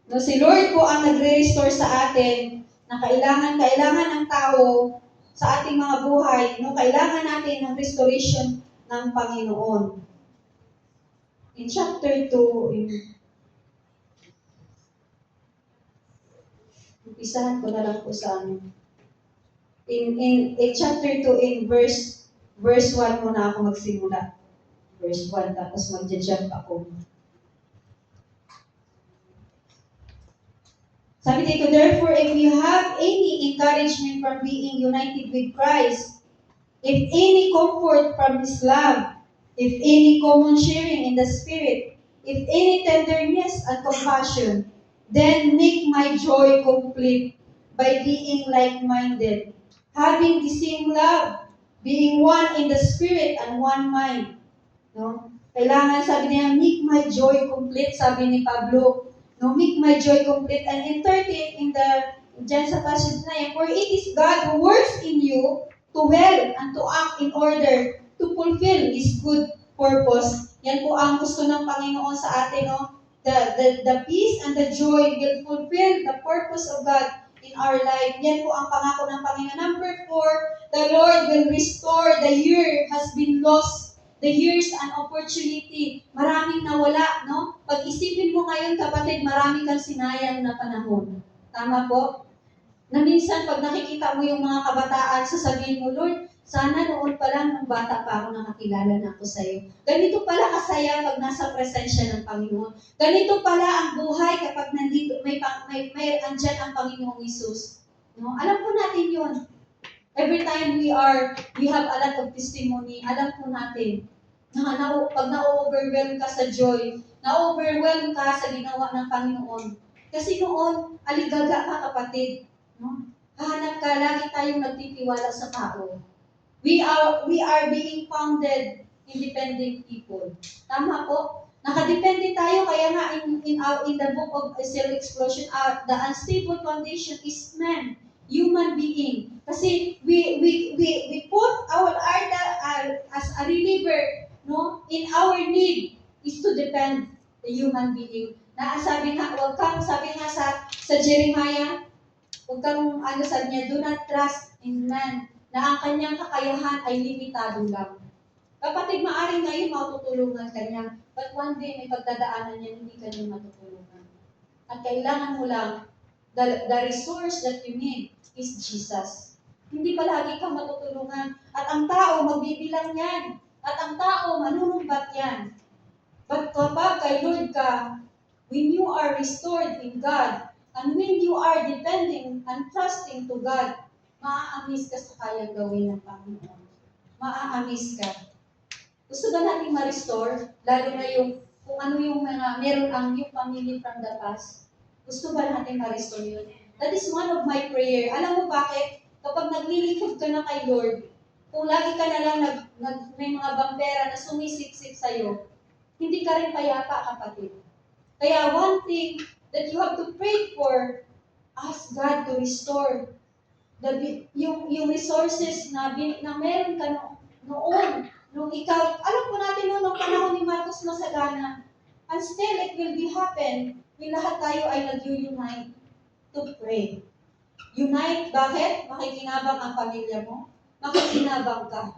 No, si Lord po ang nagre-restore sa atin na kailangan ng tao sa ating mga buhay. No, kailangan natin ng restoration ng Panginoon. In chapter 2, umpisahan ko na lang po sa amin. In chapter 2, in verse 1 muna ako magsimula. Verse 1, tapos mag-jump ako. Sabi dito, therefore, if you have any encouragement from being united with Christ, if any comfort from His love, if any common sharing in the Spirit, if any tenderness and compassion, then make my joy complete by being like-minded, having the same love, being one in the Spirit and one mind. No? Kailangan, sabi niya, make my joy complete, sabi ni Pablo. No, make my joy complete. And in dyan sa passage na yan, for it is God who works in you to will and to act in order to fulfill His good purpose. Yan po ang gusto ng Panginoon sa atin, no? The peace and the joy will fulfill the purpose of God in our life. Yan po ang pangako ng Panginoon. Number 4, the Lord will restore the year has been lost. The years and opportunity. Maraming nawala, no? Pag-isipin mo ngayon, kapatid, marami kang sinayang na panahon. Tama po? Na minsan, pag nakikita mo yung mga kabataan, sasabihin mo, Lord, sana noon pa lang, nung bata pa ako, nakakilala na ako sa iyo. Ganito pala kasaya pag nasa presensya ng Panginoon. Ganito pala ang buhay kapag nandito, may andyan ang Panginoong Isus. No? Alam po natin yun. Every time we have a lot of testimony, alam po natin, pag na-overwhelm ka sa joy, na-overwhelm ka sa ginawa ng Panginoon. Kasi noon, aligaga ka kapatid. No? Hahanap ka, lagi tayong nagtitiwala sa tao. We are being founded independent people. Tama po? Nakadepende tayo, kaya nga in the book of self-explosion, the unstable foundation is man, human being. Kasi we put our as a reliever, no, in our need is to depend the human being. Sabi nga sa Jeremiah, huwag kang sabi niya, do not trust in man, na ang kanyang kakayahan ay limitado lang. Kapatid, maaaring ngayon matutulungan kanya, but one day may pagdadaanan niya, hindi kanya matutulungan. At kailangan mo lang, the resource that you need is Jesus. Hindi palagi ka matutulungan. At ang tao, magbibilang yan. At ang tao, manunumbat yan. But kapag kay Lord ka, when you are restored in God, and when you are depending and trusting to God, maaamis ka sa kayang gawin ng Panginoon. Maaamis ka. Gusto ba natin ma-restore? Lalo na yung, kung ano yung mga, meron ang yung family from the past. Gusto ba natin ma-restore yun? That is one of my prayer. Alam mo bakit? Kapag naglilikod ka na kay Lord, kung lagi ka na lang may mga bampera na sumisiksik sa'yo, hindi ka rin payapa, kapatid. Kaya one thing that you have to pray for, ask God to restore yung resources na meron ka noon, nung ikaw, alam po natin noon, nung panahon ni Marcos Masagana, and still it will be happen, when lahat tayo ay nag-unite to pray. Unite, bakit? Makikinabang ang pamilya mo, makikinabang ka.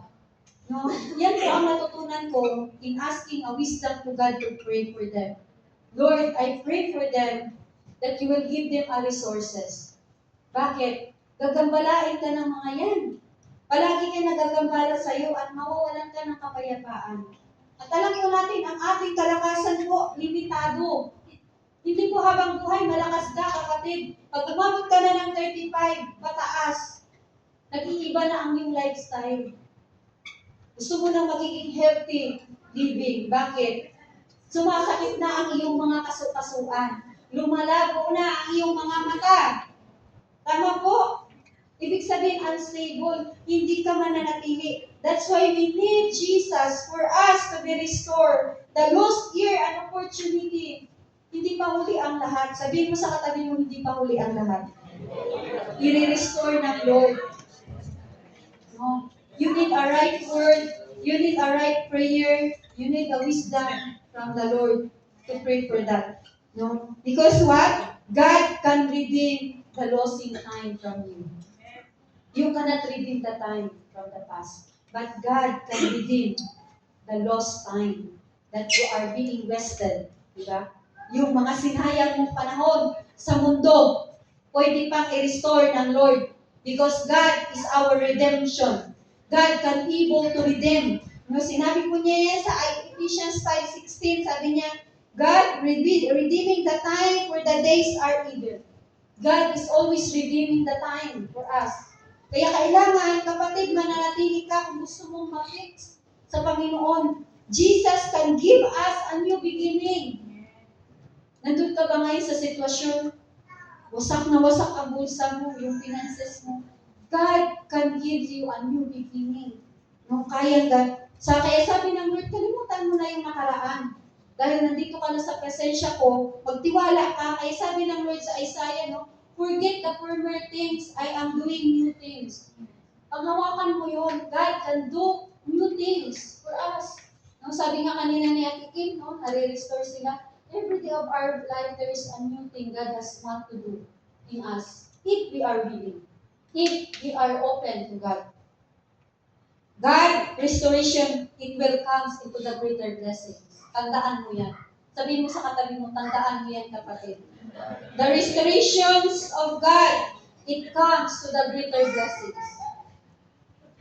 No? Yan po ang natutunan ko in asking a wisdom to God to pray for them. Lord, I pray for them that you will give them a resources. Bakit? Gagambalain ka ng mga yan. Palagi ka nagagambala sa iyo at mawawalan ka ng kapayapaan. At alam po natin, ang ating kalakasan po, limitado. Hindi po habang buhay, malakas ka, kapatid. Pag umabot ka na ng 35, pataas, nag-iiba na ang iyong lifestyle. Gusto mo na magiging healthy living. Bakit? Sumasakit na ang iyong mga kasukasuan. Lumalabo na ang iyong mga mata. Tama po? Ibig sabihin, unstable. Hindi ka mananatili. That's why we need Jesus for us to be restored. The lost year and opportunity. Hindi pa huli ang lahat. Sabihin mo sa katabi mo, hindi pa huli ang lahat. I-restore ng Lord. No? You need a right word. You need a right prayer. You need a wisdom from the Lord to pray for that. No? Because what? God can redeem the losing time from you. You cannot redeem the time from the past. But God can redeem the lost time that you are being wasted. Diba? Yung mga sinayang mong panahon sa mundo, pwede pang i-restore ng Lord. Because God is our redemption. God can able to redeem. No, sinabi po niya yan sa Ephesians 5:16, sabi niya, God redeeming the time for the days are evil. God is always redeeming the time for us. Kaya kailangan, kapatid, mananatili ka kung gusto mong ma-fix sa Panginoon. Jesus can give us a new beginning. Nandun ka ba ngayon sa sitwasyon? Wasak na wasak ang bulsa mo, yung finances mo. God can give you a new beginning. No, kaya sabi ng Lord, kalimutan mo na yung nakaraan. Dahil nandito ka na sa presensya ko, magtiwala ka. Kaya sabi ng Lord sa Isaiah, no, Forget the former things. I am doing new things. Pag hawakan mo yun, God can do new things for us. No, sabi nga kanina ni Ate Kim, no, nare-restore sila. Every day of our life, there is a new thing God has want to do in us. If we are willing. If we are open to God. God, restoration, it will come into the greater blessings. Tandaan mo yan. Sabihin mo sa katabi mo, tandaan mo yan, kapatid. The restorations of God, it comes to the greater blessings.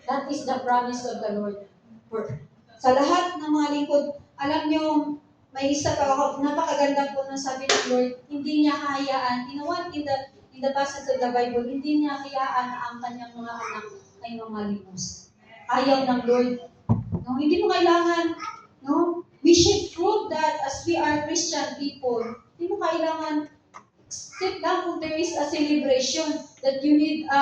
That is the promise of the Lord. Sa lahat ng mga lingkod, alam nyo, may isa pa ako, napakaganda po na sabi ng Lord, hindi niya hayaan, in the passage of the Bible, hindi niya hayaan na ang kanyang mga anak ay mamalimos. Ayaw ng Lord. No, hindi mo kailangan, no? We should prove that as we are Christian people, hindi mo kailangan sit lang kung there is a celebration that you need a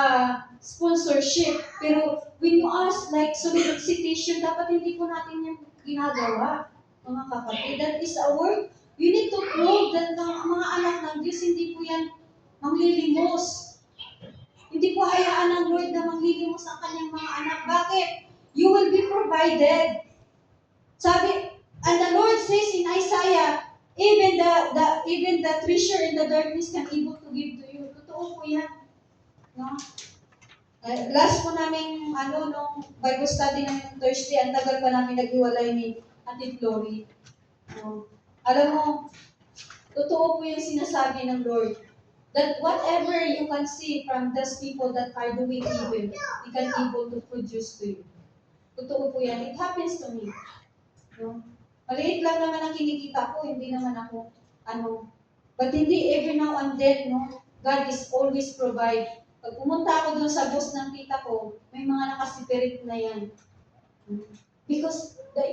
sponsorship. Pero when you ask like solicitation, dapat hindi po natin yan ginagawa, mga kapatid. That is a work. You need to prove that ang mga anak ng Diyos, hindi po yan manglilimos. Hindi po hayaan ng Lord na manglilimos ang kanyang mga anak. Bakit? You will be provided. Sabi, and the Lord says in Isaiah, even the treasure in the darkness can able to give to you. Totoo po yan. No? Last po namin, nung Bible study namin ng Thursday, ang tagal pa namin naghiwalay ni Ate Flory. No? Alam mo, totoo po yung sinasabi ng Lord, that whatever you can see from those people that are doing evil, He can able to produce to you. Totoo po yan. It happens to me. No? Maliit lang naman ang kinikita ko, hindi naman ako, but hindi every now and then, no? God is always provide. Pag pumunta ako doon sa boss ng tita ko, may mga nakasipirit na yan. Because that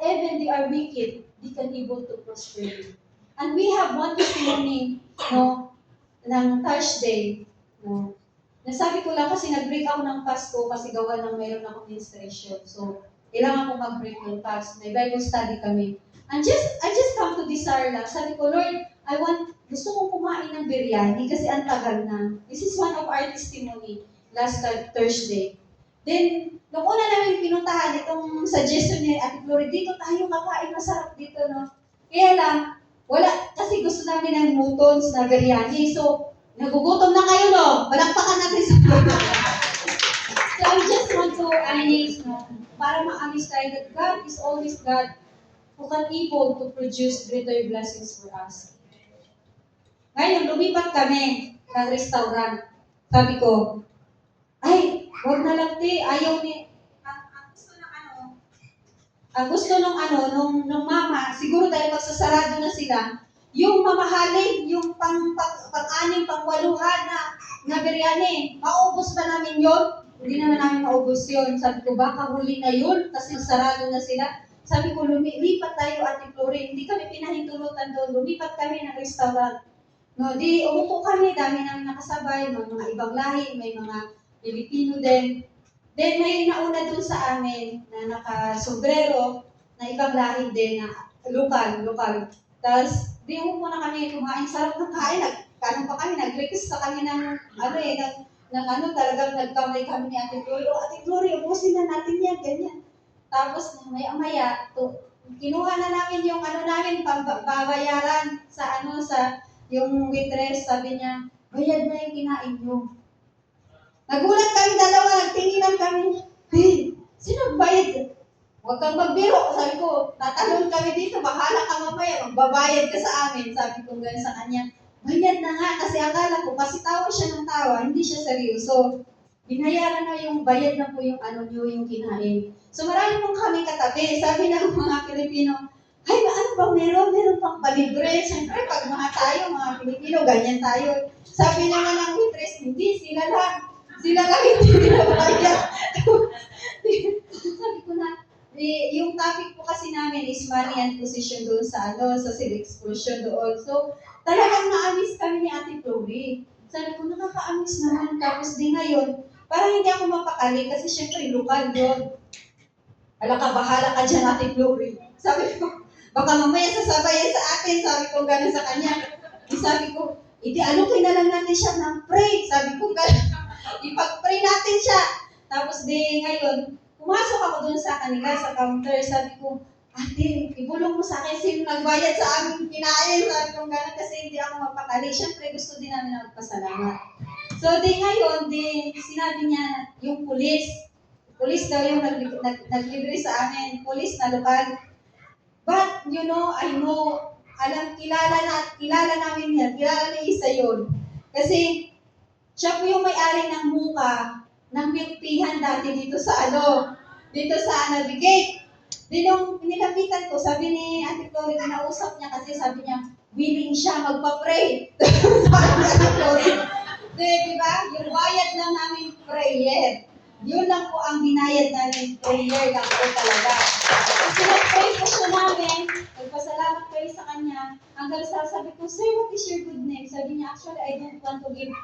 even they are wicked, they can able to prosper you. And we have one testimony, no, ng Thursday, no. Nasabi ko lang kasi nag-break ako ng Pasko kasi gawa ng mayroon akong ministration. So, kailangan ko mag-break ng fast. May Bible study kami. I just come to desire lang. Sabi ko, Lord, gusto kong kumain ng biryani kasi ang tagal na. This is one of our testimony last Thursday. Then, nung una namin pinuntahan, itong suggestion ni Ate Glory, dito tayo kakain, masarap dito, no? Kaya lang, wala, kasi gusto namin ng mutons na biryani. So, nagugutom na kayo, no? Balakpakan natin sa So, I just want to analyze, no? Para ma-amis tayo that God is always God who can able to produce greater blessings for us. Ngayon, lumipat kami ng restaurant. Sabi ko, ay, huwag na lang te, ayaw ni, ang gusto nung mama, siguro dahil magsasarado na sila, yung mamahalin, yung pang-anim, pang-waluhan na biryani, maubos ba namin yon? Hindi naman namin maubos yun. Sabi ko, baka huli na yun, kasi sarado na sila. Sabi ko, lumipat tayo, Ate Flory. Hindi kami pinahintulutan doon. Lumipat kami ng restaurant. No, di umupo kami, dami namin nakasabay, mga ibang lahi, may mga Pilipino din. Then may nauna doon sa amin na naka-sombrero, na ibang lahi din, na lokal. Tapos, di umupo na kami kumain, sarap ng kain. Kanon pa kami, nag-request sa kami ng talagang nagkamay kami ni Ate Glory. Ate Glory, ubusin na natin yan, ganyan. Tapos, maya, kinuha na namin yung namin, babayaran sa yung waitress, sabi niya, bayad na yung kinain nyo. Nagulat kami dalawa, nagtinginan kami. Hey, sino bayad? Huwag kang magbiro. Sabi ko, tatalon kami dito, bahala ka mamaya, magbabayad ka sa amin. Sabi ko gano'n sa kanya, bayad na nga, kasi akala ko, kasi tawa siya ng tawa, hindi siya seryoso. Binayaran na yung bayad na po yung yung kinain. So marami pong kami katabi. Sabi ng mga Pilipino, ay, ano ba meron pang palibre. Siyempre, pag mga Pilipino, ganyan tayo. Sabi naman ng waitress, hindi, sila lang hindi binabayad. Sabi ko na, yung topic po kasi namin is money and position doon sa exclusion doon. So, talagang naamis kami ni Ate Flory. Sabi ko, nakaka-amis naman. Tapos di ngayon, parang hindi ako mapakali kasi syempre, lokal doon. Bahala ka dyan, Ate Flory. Sabi ko, baka mamaya sasabayan sa akin. Sabi ko gano'n sa kanya. Sabi ko, Alukin na lang natin siya ng pray. Sabi ko, ipag-pray natin siya. Tapos ngayon, pumasok ako dun sa kanila, sa counter. Sabi ko, ate, ibulong mo sa akin sino nagbayad sa aming kinain. Sabi ko gano'n kasi hindi ako mapakali. Siyempre, gusto din namin na magpasalamat. So, ngayon, sinabi niya, yung pulis daw yung naglibre sa amin. Pulis na lokal. But, I know, kilala namin yan. Kilala ni Isa yun. Kasi, siya po yung may-ari ng muka ng milkpihan dati dito sa Navigate. Nung nilapitan ko, sabi ni Ate Chloe, kinausap niya kasi sabi niya, willing siya magpa-pray. Sabi ni Ate Chloe. Diba? Yung bayad lang namin prayer. Yun lang po ang binayad namin prayer lang po talaga. Kasi nag-pray po siya namin, nagpasalamat kayo sa kanya, hanggang sabi ko, sir, what is your good name? Sabi niya, actually, I don't want to give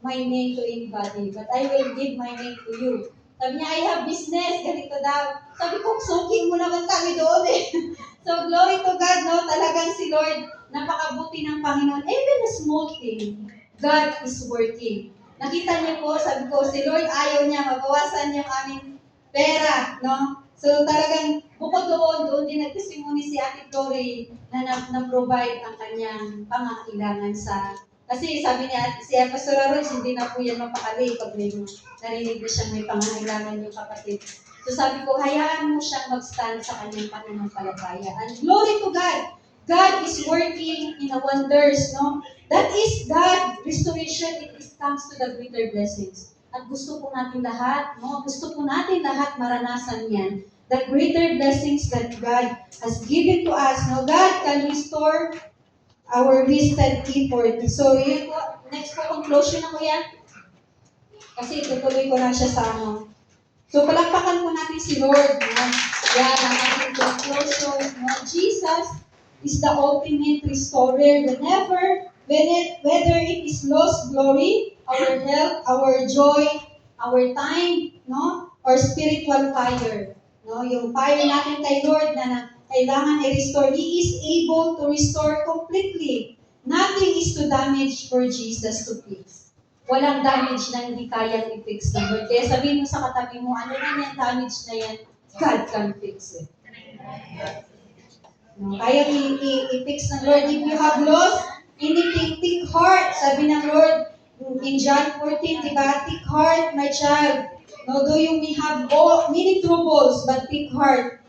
my name to anybody, but I will give my name to you. Sabi niya, I have business, ganito daw. Sabi ko, soking mo naman kami doon eh. So, glory to God, no? Talagang si Lord, napakabuti ng Panginoon. Even a small thing, God is working. Nakita niyo po, sabi ko, si Lord ayaw niya, mabawasan yung aming pera, no? So, talagang bukod doon din nagtestimony si Ate Chloe na provide ang kanyang pangangailangan kasi sabi niya, si Pastor Aros, hindi na po yan mapakali pag narinig na siyang may pangangailangan yung kapatid. So sabi ko, hayaan mo siyang mag-stand sa kanyang pananampalataya. And glory to God! God is working in a wonders, no? That is God, restoration, it comes to the greater blessings. At gusto po natin lahat, no? Gusto po natin lahat maranasan yan. The greater blessings that God has given to us, no? God can restore our wasted effort. So, yun po, next po, conclusion na ko yan. Kasi tutuloy ko na siya sa So, palakpakan po natin si Lord. No? Yan, ang ating conclusion. No? Jesus is the ultimate restorer. Whether it is lost glory, our health, our joy, our time, no, or spiritual fire. No, yung fire natin kay Lord na kailangan i-restore. He is able to restore completely. Nothing is too damaged for Jesus to fix. Walang damage na hindi kayang i-fix ng Lord. Kaya sabihin mo sa katabi mo, ano na yan, damage na yan, God can fix it. No, kaya i-fix ng Lord. If you have lost anything, take heart. Sabi ng Lord in John 14, diba? Take heart, my child. No, though you may have many troubles, but take heart.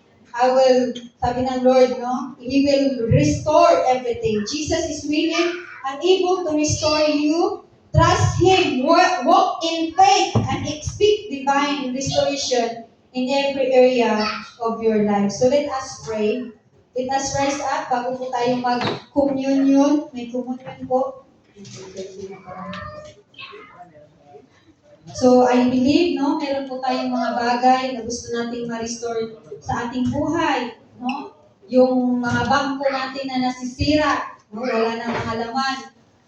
Sabi ng Lord, no? He will restore everything. Jesus is willing and able to restore you. Trust Him. Walk in faith and expect divine restoration in every area of your life. So let us pray. Let us rise up bago po tayo mag-communion. May communion po. So, I believe, no, meron po tayong mga bagay na gusto nating ma-restore sa ating buhay, no? Yung mga bangko natin na nasisira, no, wala nang mga laman.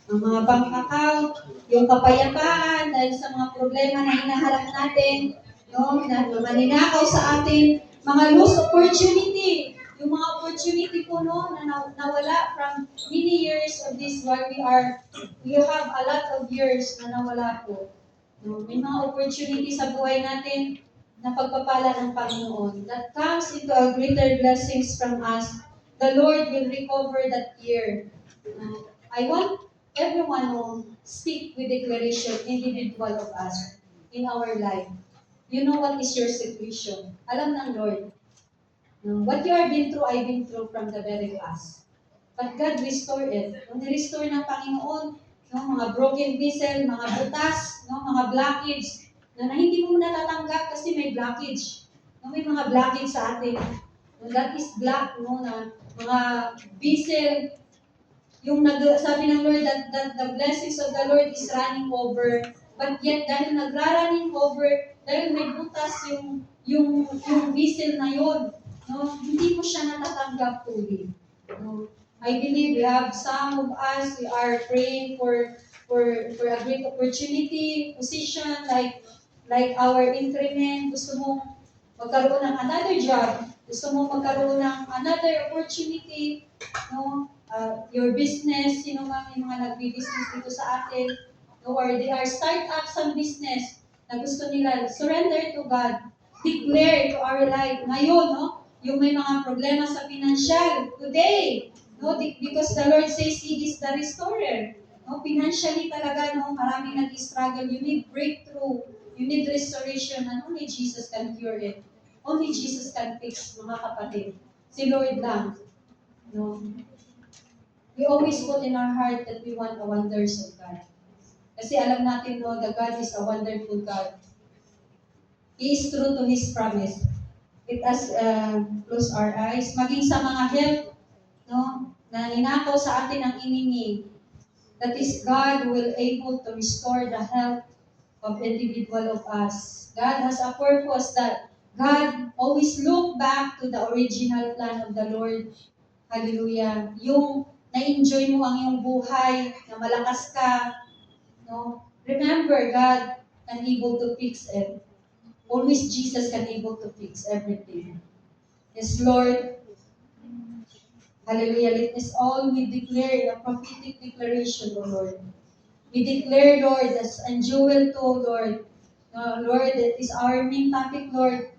Ang mga bank account, yung kapayapaan dahil sa mga problema na hinaharap natin, no, na maninakaw sa atin, mga lost opportunity, yung mga opportunity po, no, na nawala from many years of this while we have a lot of years na nawala po. No, may mga opportunity sa buhay natin na pagpapala ng Panginoon that comes into a greater blessings from us. The Lord will recover that year. I want everyone to speak with declaration, individual of us, in our life. You know what is your situation. Alam ng Lord. What you have been through, I've been through from the very past. But God restore it. Kung ni-restore ng Panginoon, no, mga broken vessel, mga butas, no, mga blockage, na hindi mo natatanggap kasi may blockage. No, may mga blockage sa atin. No, that is block, no, na mga vessel, yung sabi ng Lord that the blessings of the Lord is running over, but yet dahil nagra-running over, dahil may butas yung vessel na yun, no, hindi mo siya natatanggap fully. No, I believe we have some of us, we are praying for a great opportunity, position, like our increment, gusto mo magkaroon ng another job, gusto mo magkaroon ng another opportunity, no? Your business, sino man yung mga nagbi-business dito sa atin, no? Or they are start up some business na gusto nila, surrender to God, declare to our life. Ngayon, no? Yung may mga problema sa financial, today, no? Because the Lord says He is the restorer. No, financially talaga, no, maraming nag-struggle. You need breakthrough. You need restoration. And only Jesus can cure it. Only Jesus can fix, mga kapatid. Si Lord lang. No? We always put in our heart that we want the wonders of God. Kasi alam natin, no, that God is a wonderful God. He is true to His promise. Let us close our eyes. Maging sa mga health, no, na ninakaw sa atin ang enemy. That is, God will able to restore the health of individual of us. God has a purpose that God always look back to the original plan of the Lord. Hallelujah. Yung na-enjoy mo ang iyong buhay, na malakas ka, no? Remember, God can able to fix it. Always Jesus can able to fix everything. Yes, Lord. Hallelujah. Let us all we declare the prophetic declaration, O Lord. We declare, Lord, as and Joel told, Lord, Lord, that is our main topic, Lord.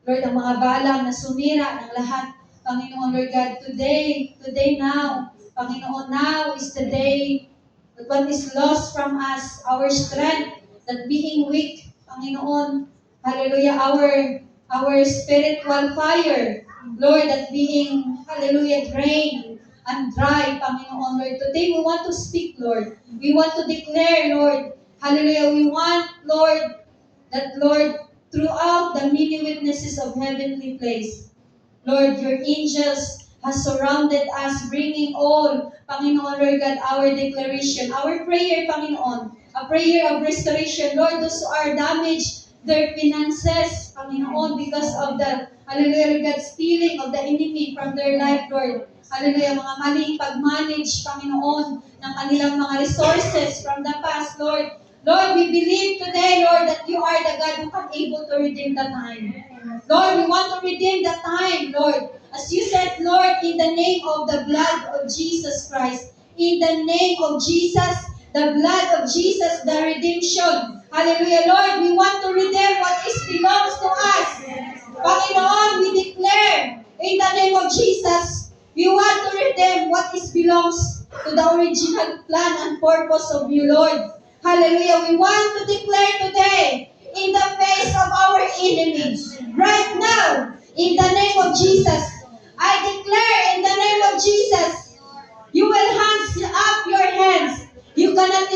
Lord, ang mga balang na sumira ng lahat, Panginoon, Lord God, today, now, Panginoon, now is the day that what is lost from us, our strength, that being weak, Panginoon, hallelujah, our spiritual fire, Lord, that being, hallelujah, drained and dry, Panginoon, Lord. Today we want to speak, Lord. We want to declare, Lord, hallelujah, we want, Lord, that, Lord, throughout the many witnesses of heavenly place, Lord, your angels has surrounded us, bringing all, Panginoon, Lord God, our declaration, our prayer, Panginoon, a prayer of restoration. Lord, those who are damaged, their finances, Panginoon, because of the, hallelujah, Lord God, stealing of the enemy from their life, Lord. Hallelujah, mga maling pag-manage, Panginoon, ng kanilang mga resources from the past, Lord. Lord, we believe today, Lord, that you are the God who can able to redeem the time. Lord, we want to redeem the time, Lord. As you said, Lord, in the name of the blood of Jesus Christ, in the name of Jesus, the blood of Jesus, the redemption. Hallelujah, Lord, we want to redeem what is belongs to us. Panginoon, we declare, in the name of Jesus, we want to redeem what is belongs to the original plan and purpose of you, Lord. Hallelujah. We want to declare today, in the face of our enemies, right now, in the name of Jesus, I declare in the name of Jesus, you will hands up your hands. You cannot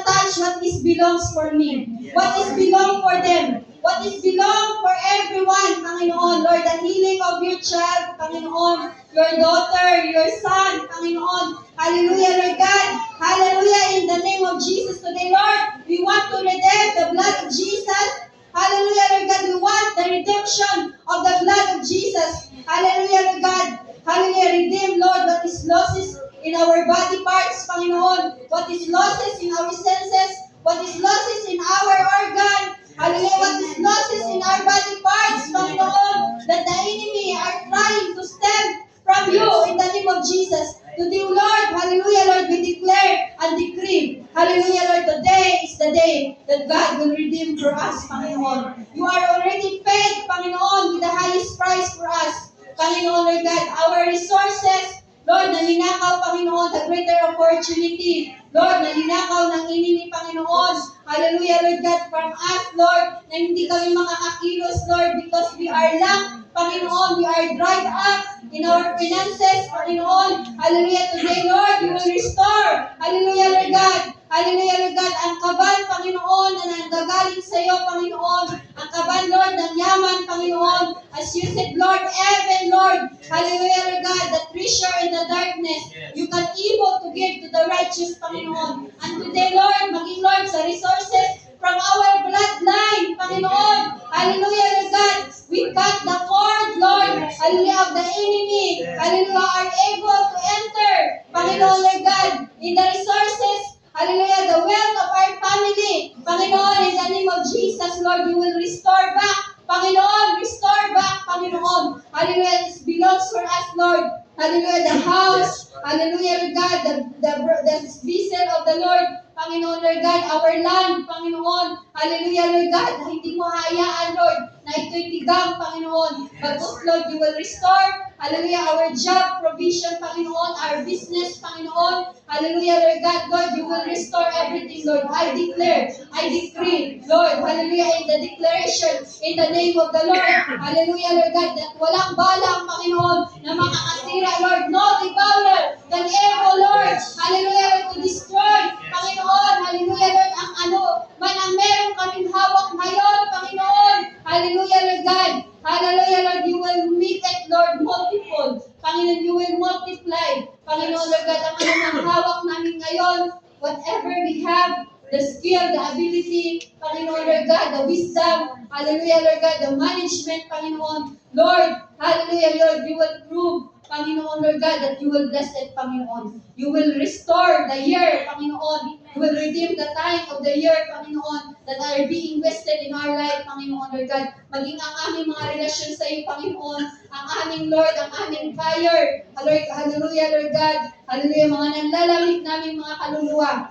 touch what is belongs for me. What is belong for them. What is belong for everyone, Panginoon. Lord, the healing of your child, Panginoon, your daughter, your son, Panginoon. Hallelujah, Lord God. Hallelujah, in the name of Jesus today, Lord. We want to redeem the blood of Jesus. Hallelujah, Lord God. We want the redemption of the blood of Jesus. Hallelujah, Lord God. Hallelujah, redeem, Lord, what is losses in our body parts, Panginoon. What is losses in our senses. What is losses in our organ. Hallelujah, what is losses in our body parts, Panginoon, that the enemy are trying to stem from you in the name of Jesus. Today, Lord, hallelujah, Lord, we declare and decree, hallelujah, Lord, today is the day that God will redeem for us, Panginoon. You are already paid, Panginoon, with the highest price for us. Panginoon, Lord God, our resources, Lord, nalinakaw, Panginoon, the greater opportunity. Lord, nalinakaw ng enemy, Panginoon. Hallelujah, Lord God, from us, Lord, na hindi kami makakakilos, Lord, because we are lack, Panginoon, we are dried up in our finances, Panginoon. Hallelujah, today, Lord, you will restore. Hallelujah, Lord God. Hallelujah, Lord God, ang kaban, Panginoon, na nanggagaling sa iyo, Panginoon. Ang kaban, Lord, ng yaman, Panginoon. As you said, Lord, even, Lord, hallelujah, Lord God, the treasure in the darkness, you can able to give to the righteous, Panginoon. And today, Lord, maging, Lord, sa resources from our bloodline, Panginoon. Hallelujah, Lord God. We cut the cord, Lord, hallelujah, of the enemy. Hallelujah, are able to enter, Panginoon, Lord God, in the resources, hallelujah, the wealth of our family. Panginoon, in the name of Jesus, Lord, you will restore back, Panginoon, restore back, Panginoon. Hallelujah, this belongs for us, Lord. Hallelujah, the house. Hallelujah, Lord God, the vessel of the Lord. Panginoon, Lord God, our land, Panginoon. Hallelujah, Lord God, na hindi mo hayaan, Lord, na ito'y tigang, Panginoon. But, Lord, you will restore, hallelujah, our job, provision, Panginoon, our business, Panginoon. Hallelujah, Lord God, Lord, you will restore everything, Lord. I declare, I decree, Lord, hallelujah, in the declaration, in the name of the Lord, hallelujah, Lord God, that walang balang, Panginoon, na makakasira, Lord, no devourer, than evil, Lord, hallelujah, Lord, to destroy, Panginoon, hallelujah, Lord, ang ano, man ang meron kaming hawak ngayon, Panginoon, hallelujah, Lord God, hallelujah, Lord, you will make it, Lord, multiple, Panginoon, you will multiply, Panginoon, Lord God, ang anumang hawak namin ngayon, whatever we have, the skill, the ability, Panginoon, Lord God, the wisdom, hallelujah, Lord God, the management, Panginoon, Lord, hallelujah, Lord, you will prove, Panginoon, Lord God, that you will bless it, Panginoon. You will restore the year, Panginoon. You will redeem the time of the year, Panginoon, that are being wasted in our life, Panginoon, Lord God. Maging ang aming mga relasyon sa iyo, Panginoon, ang aming Lord, ang aming fire, hallelujah, Lord God, hallelujah, mga nanlalamig naming mga kaluluwa.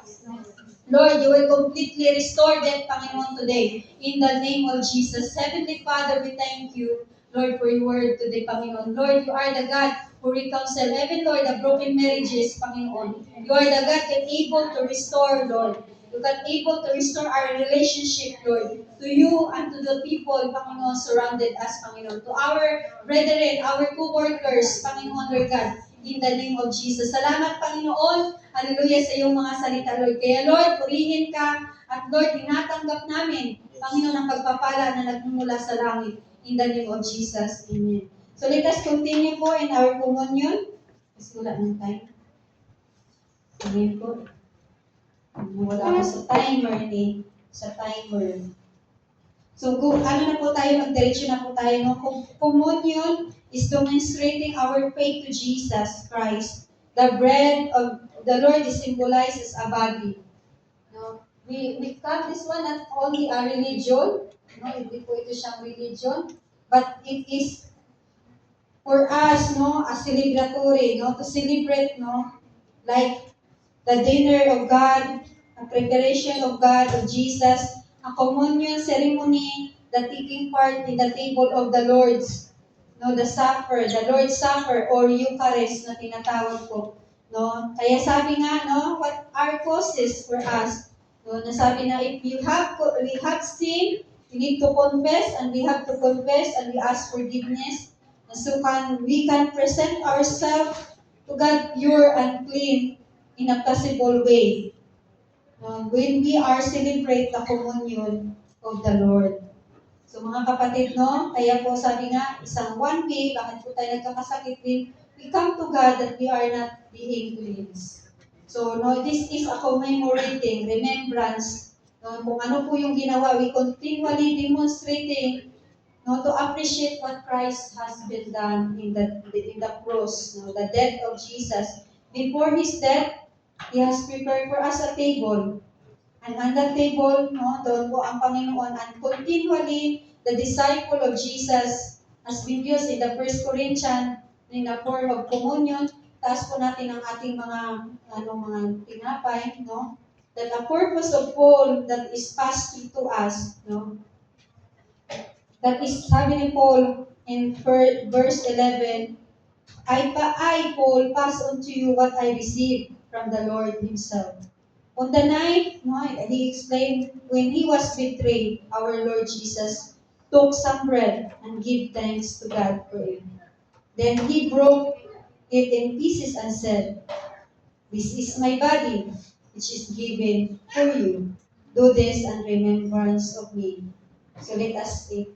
Lord, you will completely restore that, Panginoon, today. In the name of Jesus. Heavenly Father, we thank you, Lord, for your word today, Panginoon. Lord, you are the God who reconcile even, Lord, the broken marriages, Panginoon. You are the God that able to restore, Lord. You are able to restore our relationship, Lord, to you and to the people, Panginoon, surrounded us, Panginoon. To our brethren, our co-workers, Panginoon, Lord God, in the name of Jesus. Salamat, Panginoon. Hallelujah sa iyong mga salita, Lord. Kaya, Lord, purihin ka at, Lord, tinatanggap namin, Panginoon, ang pagpapala na nagmumula sa langit. In the name of Jesus. Amen. So, let us continue po in our communion. Kasi wala ng time. Amen po. Wala ako sa timer eh. Sa timer. So, kung ano na po tayo, magdiretso na po tayo. No? Communion is demonstrating our faith to Jesus Christ. The bread of the Lord is symbolized as a body. No? We count this one not only a religion, no? Hindi po ito siyang religion, but it is for us, no, a celebratory, no, to celebrate, no, like the dinner of God, a preparation of God, of Jesus, a communion ceremony, the taking part in the table of the Lord's, no, the supper, the Lord's Supper or Eucharist na tinatawag ko, no. Kaya sabi nga, no, what are causes for us? No, nasabi na if we have sin, we need to confess and we have to confess and we ask forgiveness. So we can present ourselves to God pure and clean in a possible way when we are celebrate the communion of the Lord. So mga kapatid, no, kaya po sabi nga, isang one way, bakit po tayo nagkakasakit din, we come to God that we are not being cleansed. So, no, this is a commemorating, remembrance, no, kung ano po yung ginawa, we continually demonstrating, no, to appreciate what Christ has been done in the cross, no, the death of Jesus. Before His death, He has prepared for us a table. And on that table, no, doon po ang Panginoon, and continually, the disciple of Jesus has been used in the 1 Corinthians in the form of communion. Taas po natin ang ating mga tinapay, no? That the purpose of Paul that is passed to us, no? That is, sabi ni Paul in verse 11, I, Paul, pass on to you what I received from the Lord Himself. On the night, no, he explained, when he was betrayed, our Lord Jesus took some bread and gave thanks to God for it. Then he broke it in pieces and said, this is my body, which is given for you. Do this in remembrance of me. So let us take.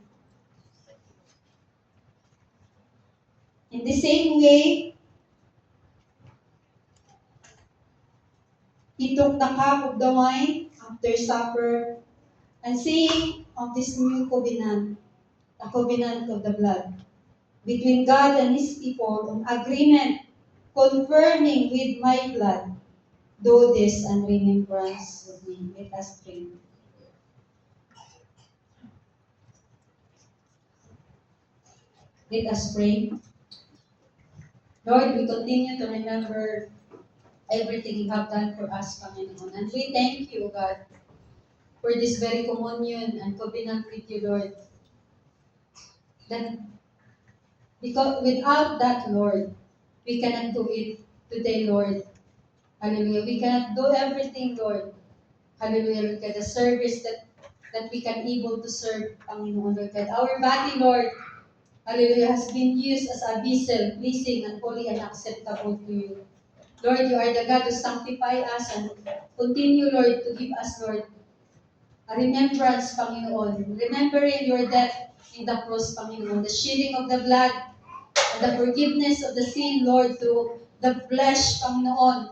In the same way, he took the cup of the wine after supper and saying of this new covenant, the covenant of the blood, between God and His people, on agreement, confirming with my blood, do this in remembrance of me. Let us drink. Let us pray. Lord, we continue to remember everything you have done for us, Panginoon. And we thank you, God, for this very communion and covenant with you, Lord. That because without that, Lord, we cannot do it today, Lord. Hallelujah. We cannot do everything, Lord. Hallelujah, Lord God. The service that we can able to serve, Panginoon, Lord God. Our body, Lord, hallelujah, has been used as a vessel, pleasing and holy and acceptable to you. Lord, you are the God who sanctify us and continue, Lord, to give us, Lord, a remembrance, Panginoon. Remembering your death in the cross, Panginoon. The shedding of the blood and the forgiveness of the sin, Lord, through the flesh, Panginoon.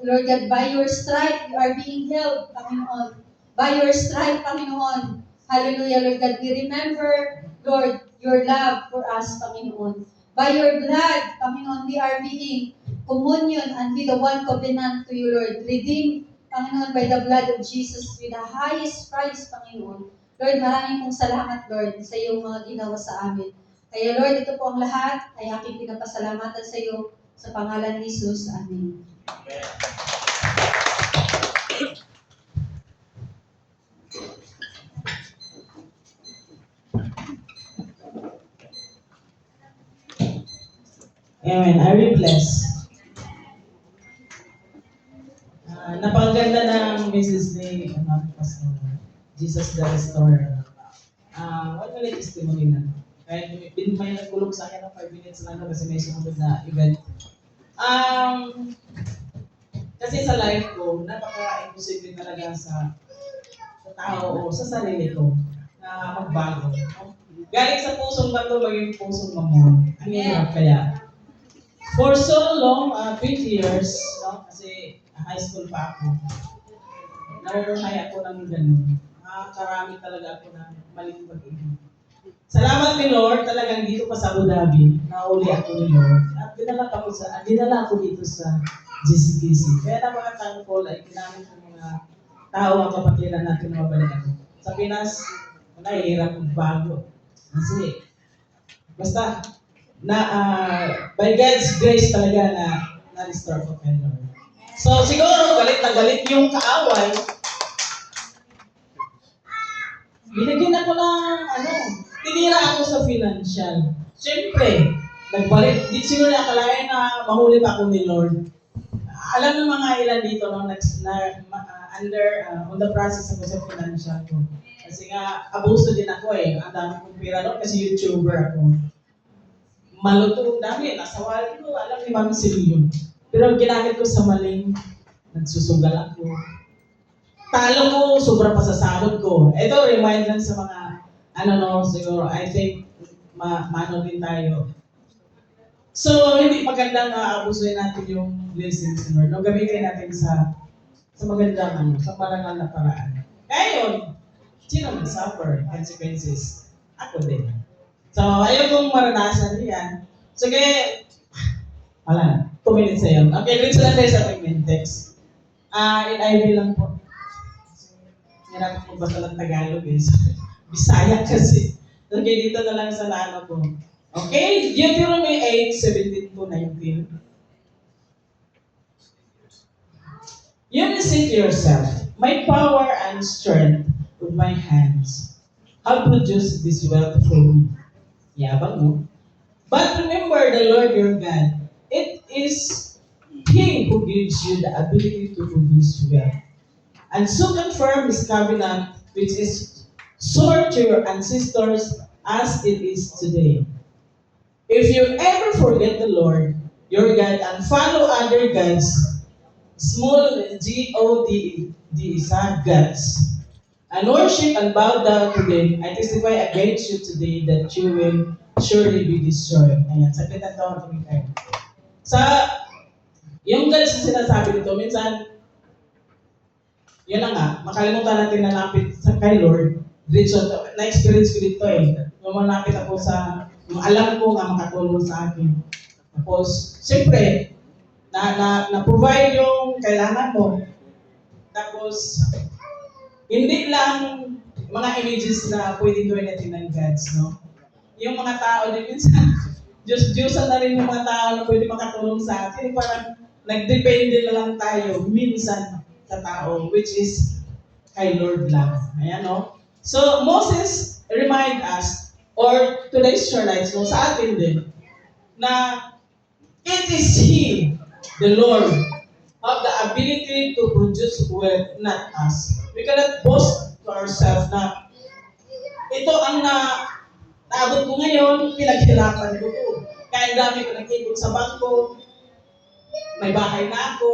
Lord God, by your stripe, you are being healed, Panginoon. By your stripe, Panginoon. Hallelujah, Lord God. We remember, Lord, your love for us, Panginoon. By your blood, Panginoon, we are being communion and be the one covenant to you, Lord. Redeemed, Panginoon, by the blood of Jesus with the highest price, Panginoon. Lord, maraming pong salamat, Lord, sa iyong mga ginawa sa amin. Kaya Lord, ito po ang lahat ay aking pinapasalamatan sa iyo sa pangalan ni Jesus. Amen. Amen. I will bless. Napakaganda ng Mrs. Day, Pastor Jesus the Restorer. What will I testimony na? Kahit may nagkulog sa akin ng 5 minutes lang kasi may sumunod na event. Kasi sa life ko, napaka-imposible talaga sa tao o sa sarili ko na magbago. Galing sa pusong bato, maging pusong mamon. Ang hirap kaya. For so long, 20 years, no? Kasi high school pa ako. Naruruhay ako ng ganun. Karami talaga ako ng maling pag-ibig. Salamat ni Lord, talagang dito pa sa Abu Dhabi, nauli ako ni Lord. At dinala ako dito sa GCKC. Kaya napaka-thankful ay ginamit ng mga tao ang kapatiran natin na mabalik ako. Sa Pinas, nahihirap magbago. Kasi, basta, by God's grace talaga na-restore ko kay Lord. So, siguro, galit na galit yung kaaway. Binigyan ako ng, tinira ako sa financial. Siyempre, nagbalik. Di siguro nakalain na mahuli pa ako ni Lord. Alam ng mga ilan dito, no, on the process ako sa financial ko. Kasi nga, abuso din ako eh. Ang dami kong pera doon kasi YouTuber ako. Malutong dami, nasa wallet ko, alam ni Mami Silvio. Pero ginamit ko sa maling, nagsusugal ako. Talo ko, sobra pa sa sahod ko. Ito, remind lang sa mga, siguro, I think, mano din tayo. So, hindi magandang abusuin natin yung blessings ni Lord. No, gamitin natin sa magandang, sa marangal na paraan. Ngayon, sino mag-suffer consequences? Ako din. So, ayaw kong maranasan yan. Sige, wala, 2 minutes na yun. Okay, rin sila tayo sa payment text. In IB lang po. Hirap ko ba ng Tagalog eh. Bisaya kasi. Okay, dito na lang sa naano ko. Okay, Deuteronomy 8:17-19. You say to yourself, my power and strength with my hands have produced this wealth for me. Yabang mo. But remember the Lord your God. It is He who gives you the ability to produce wealth. And so confirm His covenant, which is sure to your ancestors as it is today. If you ever forget the Lord, your God, and follow other gods, small G-O-D-S, gods, and worship and bow down to them, I testify against you today that you will surely be destroyed. Ayan, saglit ang tawag kami kayo. Yung gods na sinasabi nito, minsan, yun na nga, makalimutan natin na lapit sa kay Lord. Na-experience ko dito eh. Nung malapit ako yung alam ko nga makatulong sa akin. Tapos, siyempre, na-provide yung kailangan mo. Tapos, hindi lang mga images na pwedeng gawin natin ng gods, no? yung mga tao din minsan, Diyos-Diyosan na rin yung mga tao na pwede makatulong sa atin. Parang nagdepende na lang tayo minsan sa tao, which is kay Lord lang. Ayan, no? So, Moses remind us, or today's Israelites, no, sa atin din, na it is He, the Lord, have the ability to produce wealth, not us. We cannot boast to ourselves na ito ang naabot ko ngayon, pinaghirapan ko to. Kaya ang dami ko nag-ipon sa bangko, may bahay na ako.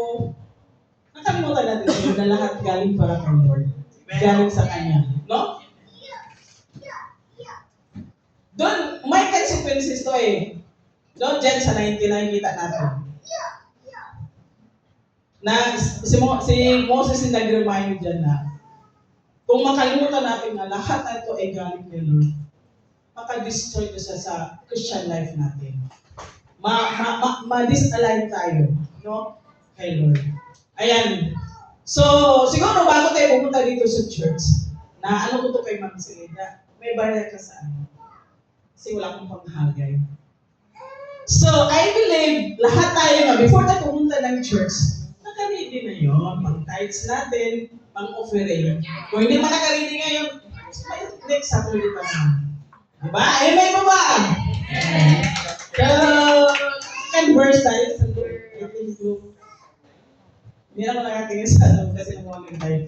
Nakalimutan natin yun na lahat galing para kay Lord. Galing sa Kanya. No? Doon, may consequences to eh. Doon, dyan sa 99, kita natin. Na si Moses yung nag-remind dyan na kung makalimutan natin na lahat na ito ay galing kay Lord, maka-destroy ito sa Christian life natin. Ma-disalign tayo, no? Kay Lord. Ayan. So, siguro bago tayo pumunta dito sa church, na ano ko to kay Ma'am Selena, may barya ka sa ano. Kasi wala akong panghagay. So, I believe, lahat tayo na, before tayo pumunta ng church, nakaredy na yun. Pang-tithes natin, pang-offering. Kung hindi man nakaredy ngayon, next Saturday pa naman. Diba? Amen mo ba? So, second verse tayo sa Luke. Hindi naman nakatingin sa ano kasi namuha tayo.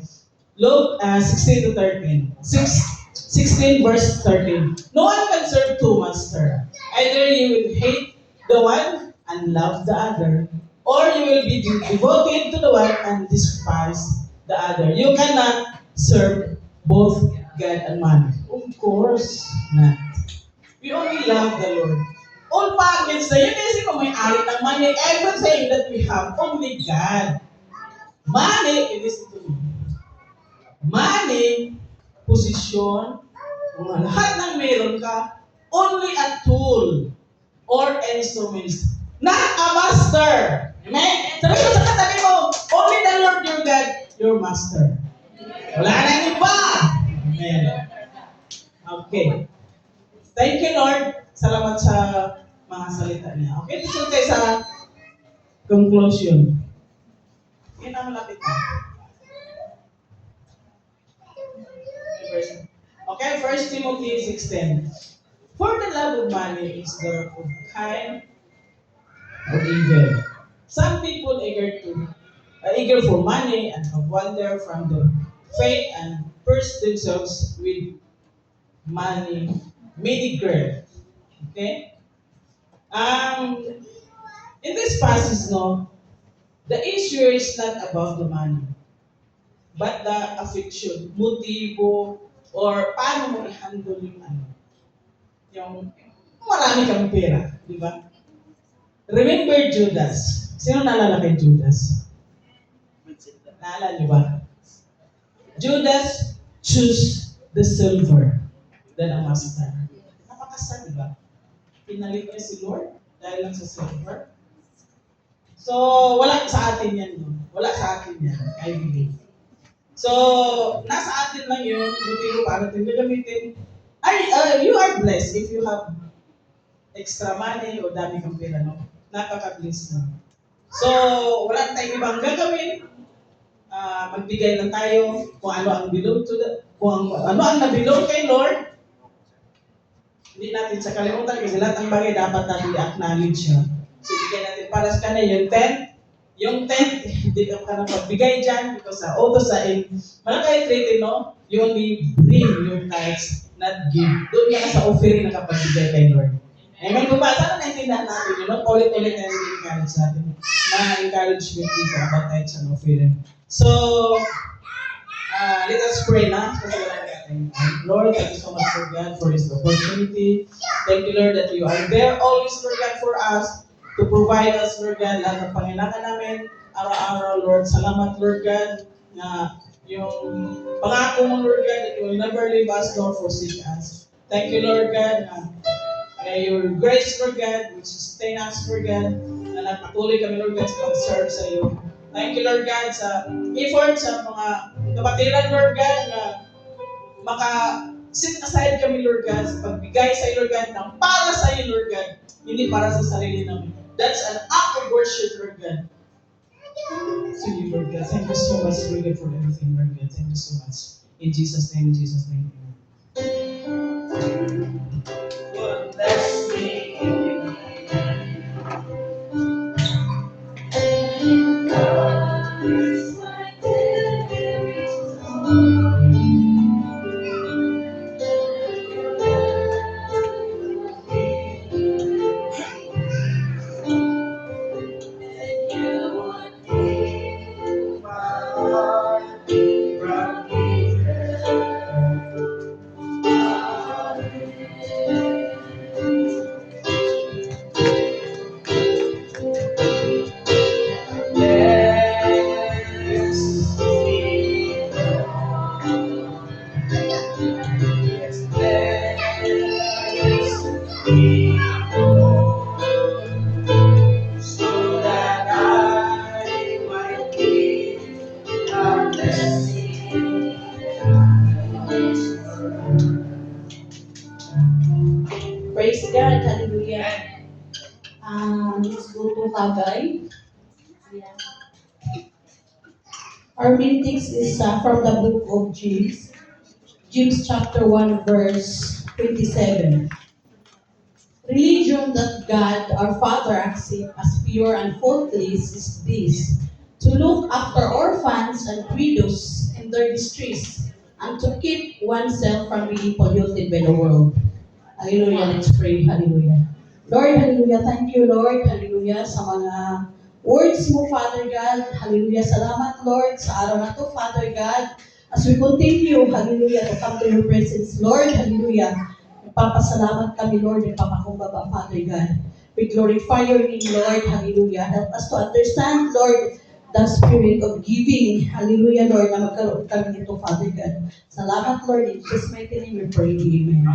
Luke 16 to 13. 16 verse 13. No one can serve two masters. Either you will hate the one and love the other, or you will be devoted to the one and despise the other. You cannot serve both God and man. Of course not. We only love the Lord. All package na yun kasi kung may ari ng money, everything that we have, only God. Money, listen to me. Money, position, mga lahat ng meron ka, only a tool or instruments, not a master. Amen? Sabi ko sa katabi mo, only the Lord your God, your master. Wala nang iba. Amen. Okay. Thank you, Lord. Salamat sa mga salita niya. Okay, dito tayo sa conclusion. Yan ang malapit na. Okay, 1 Timothy 6:10. For the love of money is the root of kind of evil. Some people eager for money and have wandered from the faith and purse themselves with money, greed. Okay? In this passage, no, the issue is not about the money, but the affection, motibo, or paano mo i-handle yung marami kang pera, di ba? Remember Judas. Sino naalala kay Judas? Naalala niyo ba? Judas choose the silver than a master. Napakasal, di ba? Pinalit niya si Lord dahil lang sa silver. So, wala sa atin yan, no? Wala sa atin yan, I believe. So, nasa atin lang yun, buti ko para natin gagamitin. You are blessed if you have extra money o dami kang pera, no? Nakaka-bless na. So, wala tayong ibang gagawin. Magbigay lang tayo kung ano ang belong to kung ano ang nabilong kay Lord. Hindi natin sa kalimutan kasi lahat ng bagay dapat natin i-acknowledge siya. So, bigyan natin para sa kanya yung 10. Yung 10, hindi ka nang pagbigay dyan because sa auto sa malaki treated, no? You only bring your tithes, not give. Doon ka na sa offering na kapagbigay kay Lord. Amen po ba? Sana naintindihan natin yun, no? Ulit-ulit na encourage natin. Ma-encouragement dito about tithes and offering. So, let us pray na. Lord, thank you so much for God for this opportunity. Thank you, Lord, that you are there always, Lord God, for us to provide us, Lord God, lahat ng pangailangan namin araw-araw, Lord. Salamat, Lord God, na yung pangako mo, Lord God, that you will never leave us nor forsake us. Thank you, Lord God, na your grace, Lord God, will sustain us, Lord God, na nagpatuloy kami, Lord God, sa pag-serve sa iyo. Thank you, Lord God, sa effort sa mga kapatiran, Lord God, na Set aside kami, Lord God, sa pagbigay sa iyo, Lord God, ng para sa iyo, Lord God, hindi para sa sarili namin. That's an act of worship, Lord God. To you, Lord God. Thank you so much, Lord God, for everything, Lord God. Thank you so much. In Jesus' name, amen. Lord, bless me. So that I might be a blessing. Praise God. Hallelujah. Let's go to Haggai. Yeah. Our main text is from the book of James. James chapter 1 verse 27. Religion that God our Father accepts as pure and faultless is this, to look after orphans and widows in their distress, and to keep oneself from being polluted by the world. Hallelujah. Let's pray. Hallelujah. Lord, hallelujah. Thank you, Lord. Hallelujah. Sa mga words mo, Father God. Hallelujah. Salamat, Lord, sa araw na to, Father God. As we continue, hallelujah, to come to your presence, Lord. Hallelujah. Nagpapasalamat kami, Lord. Nagpapakumbaba, Father God. We glorify your name, Lord. Hallelujah. Help us to understand, Lord, the spirit of giving. Hallelujah, Lord, na magkaroon kami nito, Father God. Salamat, Lord. In Jesus' mighty name, we pray. Amen.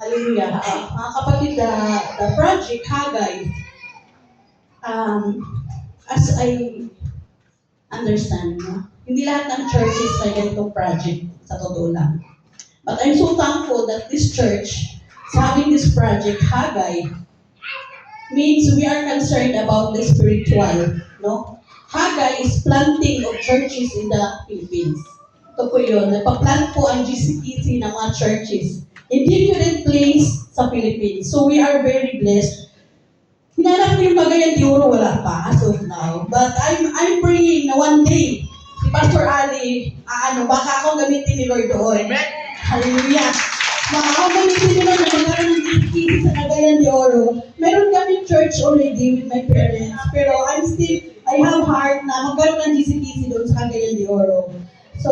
Hallelujah. Mga kapatid, the project Haggai, as I understand, no? Hindi lahat ng churches may ganitong project, sa totoo lang. But I'm so thankful that this church is having this project, Haggai, means we are concerned about the spiritual, no? Haggai is planting of churches in the Philippines. Ito po yun, nagpa-plant po ang GCPC ng mga churches in different place sa Philippines. So we are very blessed. Hinanap ko yung Cagayan de Oro, wala pa as of now. But I'm praying na one day, si Pastor Ali, baka ako gamitin ni Lord doon. Hallelujah. Baka ako gamitin ni Lord na magkaroon ng GCPC sa Cagayan de Oro. Meron kami church already with my parents. Pero I have heart na magkaroon ng GCPC doon sa Cagayan de Oro. So,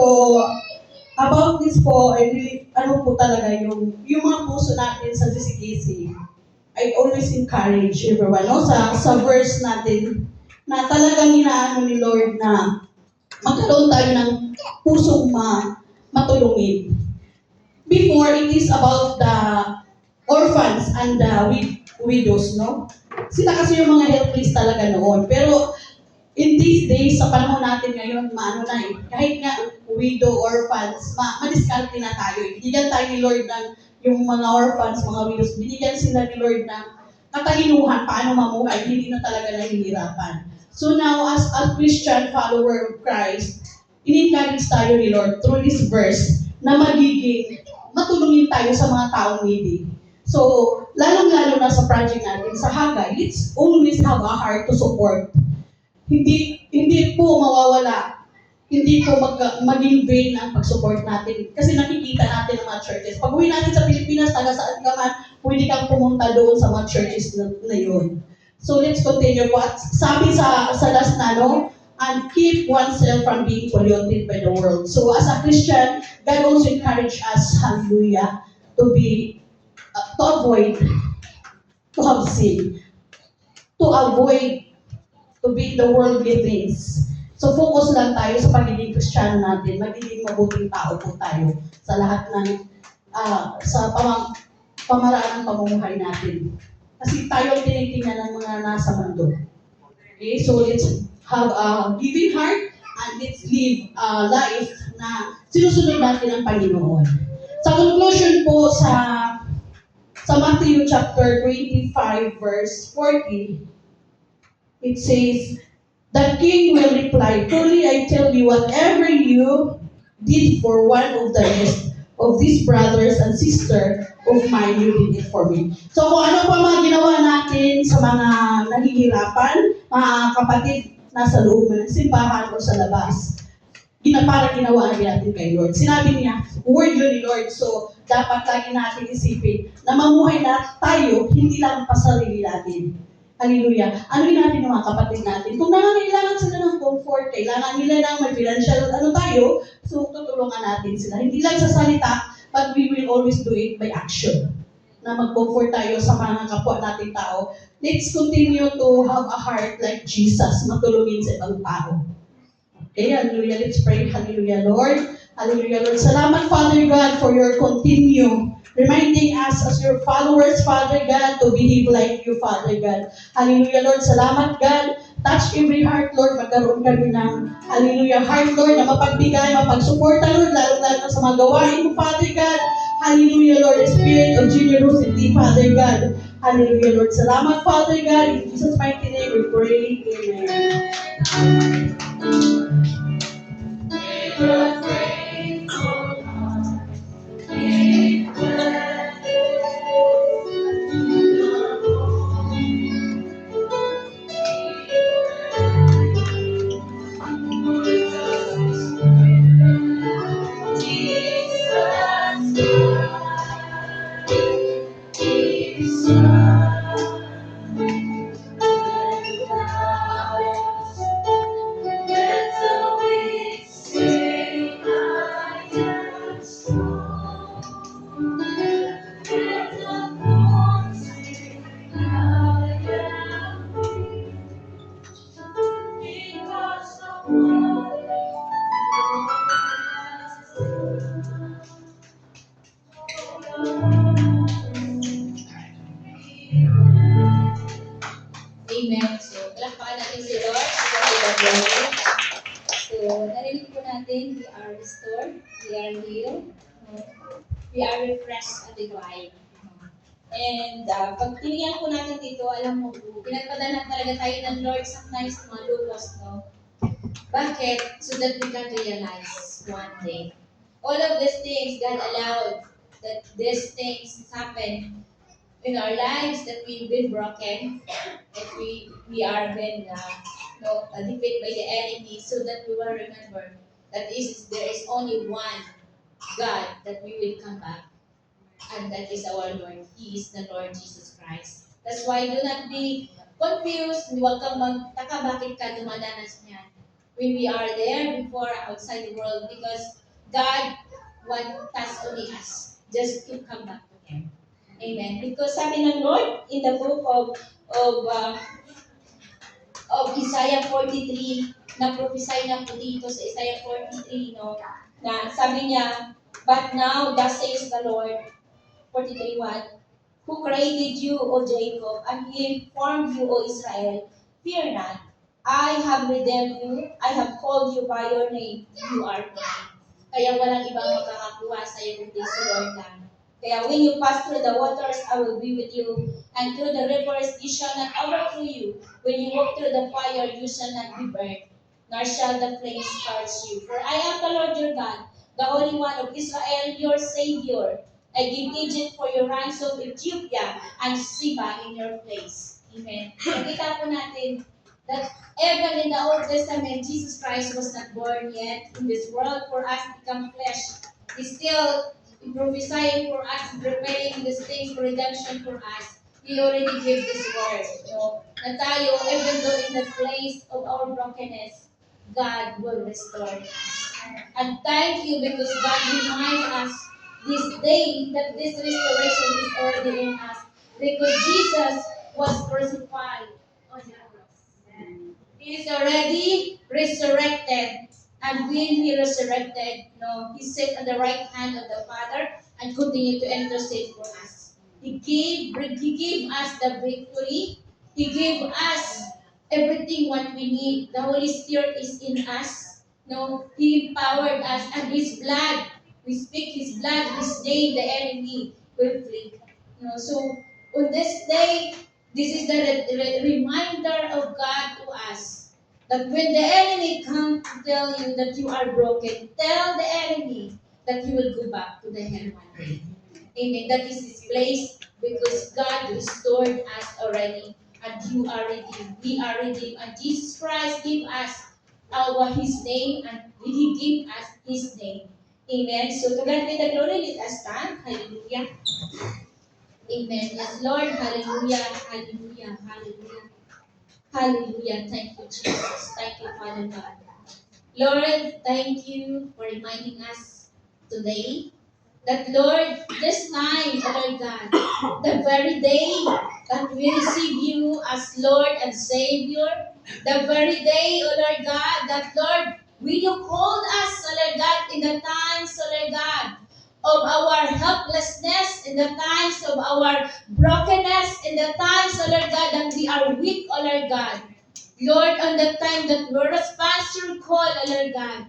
about this po, I really, po talaga yung mga puso natin sa GCKC, I always encourage everyone, no? Sa verse natin, na talagang inaano ni Lord na magkaroon tayo ng pusong matulungin. Before, it is about the orphans and the widows, no? Sila kasi yung mga helpless talaga noon. Pero, in these days, sa panahon natin ngayon, kahit nga widow, orphans, madiskarte na tayo. Binigyan tayo ni Lord ng yung mga orphans, mga widows, binigyan sila ni Lord ng katalinuhan, paano mamuhay, hindi na talaga nahihirapan. So now, as a Christian follower of Christ, in-encourage tayo ni Lord through this verse na matulungin tayo sa mga taong needy. So, lalong-lalo na sa project natin sa Haggai, let's always have a heart to support. Hindi po mawawala, hindi po maging vain ang pag-support natin. Kasi nakikita natin ang mga churches. Pag uwi natin sa Pilipinas, taga saan ka man, pwede kang pumunta doon sa mga churches na yun. So let's continue po. At sabi sa last na, no? And keep oneself from being polluted by the world. So as a Christian, God also encourage us, hallelujah, to avoid, to have sin, to avoid to be the worldly things. So focus lang tayo sa pagiging Kristiyano natin, magiging mabuting tao po tayo sa lahat ng sa pamaraan ng pamumuhay natin. Kasi tayo ang tinitingnan ng mga nasa mundo. Okay, so let's have a giving heart and let's live a life na sinusunod natin ang Panginoon. Sa conclusion po sa Matthew chapter 25 verse 40, it says, "The king will reply, truly I tell you, whatever you did for one of the least of these brothers and sisters of mine, you did it for me." So kung ano pa mga ginawa natin sa mga nahihirapan, mga kapatid nasa loob ng simbahan o sa labas, para ginawa natin kay Lord. Sinabi niya, word yun ni Lord. So, dapat lagi natin isipin na mamuhay na tayo, hindi lang pasarili natin. Hallelujah. Ano yun natin ng mga kapatid natin? Kung nangangailangan sila ng comfort, kailangan nila ng may financial tayo, so tutulungan natin sila. Hindi lang sa salita, but we will always do it by action. Na mag-comfort tayo sa mga kapwa nating tao. Let's continue to have a heart like Jesus, matulungin sa ibang tao. Okay, hallelujah. Let's pray. Hallelujah, Lord. Hallelujah, Lord. Salamat, Father God, for your continue reminding us as your followers, Father God, to behave like you, Father God. Hallelujah, Lord. Salamat, God. Touch every heart, Lord. Magkaroon kami ng, hallelujah, heart, Lord, na mapagbigay, mapagsuporta, Lord, lalo-lalo na sa mga gawain mo, Father God. Hallelujah, Lord. The spirit of generosity, Father God. Hallelujah, Lord. Salamat, Father God. In Jesus' mighty name we pray. Amen. Amen. So, palakpakan natin si Lord. So, narinig po natin, we are restored, we are healed, we are refreshed at divine. And pag tinigyan po natin dito, alam mo po, pinagpadanan talaga tayo ng Lord sometimes mga lulos, no? Bakit? So that we can realize one day. All of these things, God allowed that these things happen in our lives, that we've been broken, that we are been defeated by the enemy, so that we will remember that there is only one God that we will come back, and that is our Lord. He is the Lord Jesus Christ. That's why do not be confused. Huwag kang magtaka bakit ka dumadanas niyan. When we are there before outside the world, because God wants only us just to come back to Him. Amen. Because sabi ng Lord in the book of Isaiah 43, na prophesy na po dito sa Isaiah 43, no, na sabi niya, "But now, thus says the Lord," 43:1, "who created you, O Jacob, and He formed you, O Israel, fear not. I have redeemed you. I have called you by your name. You are mine." Kaya walang ibang makakakuha sa iyo kundi si Lord lang. Kaya when you pass through the waters, I will be with you. And through the rivers, you shall not overflow you. When you walk through the fire, you shall not be burned, nor shall the flames scorch you. For I am the Lord your God, the Holy One of Israel, your Savior. I give Egypt for your ransom, Ethiopia, and Seba in your place. Amen. Nakita po natin that even in the Old Testament, Jesus Christ was not born yet in this world for us to become flesh. He's still prophesying for us, preparing these things for redemption for us. He already gave this word. Na tayo, even though in the place of our brokenness, God will restore us. And thank you because God remind us this day that this restoration is already in us. Because Jesus was crucified on the cross. He is already resurrected. And when He resurrected, He sat at the right hand of the Father and continued to intercede for us. He gave us the victory. He gave us everything what we need. The Holy Spirit is in us. He empowered us, and His blood we speak His blood, His name, the enemy will flee. So on this day, this is the reminder of God to us that when the enemy comes to tell you that you are broken, tell the enemy that you will go back to the hell one day. Amen. That is His place because God restored us already, and you are redeemed. We are redeemed, and Jesus Christ gave us His name, and He gave us His name. Amen. So to God be the glory. Let us stand. Hallelujah. Amen. Yes, Lord. Hallelujah. Hallelujah. Hallelujah. Hallelujah. Thank you, Jesus. Thank you, Father God. Lord, thank you for reminding us today that, Lord, this time, oh Lord God, the very day that we receive you as Lord and Savior, the very day, oh Lord God, that, Lord, when you called us, oh Lord God, in the times, oh Lord God, of our helplessness, in the times of our brokenness, in the times, oh Lord God, that we are weak, oh Lord God. Lord, on the time that we respond to your call, oh Lord God,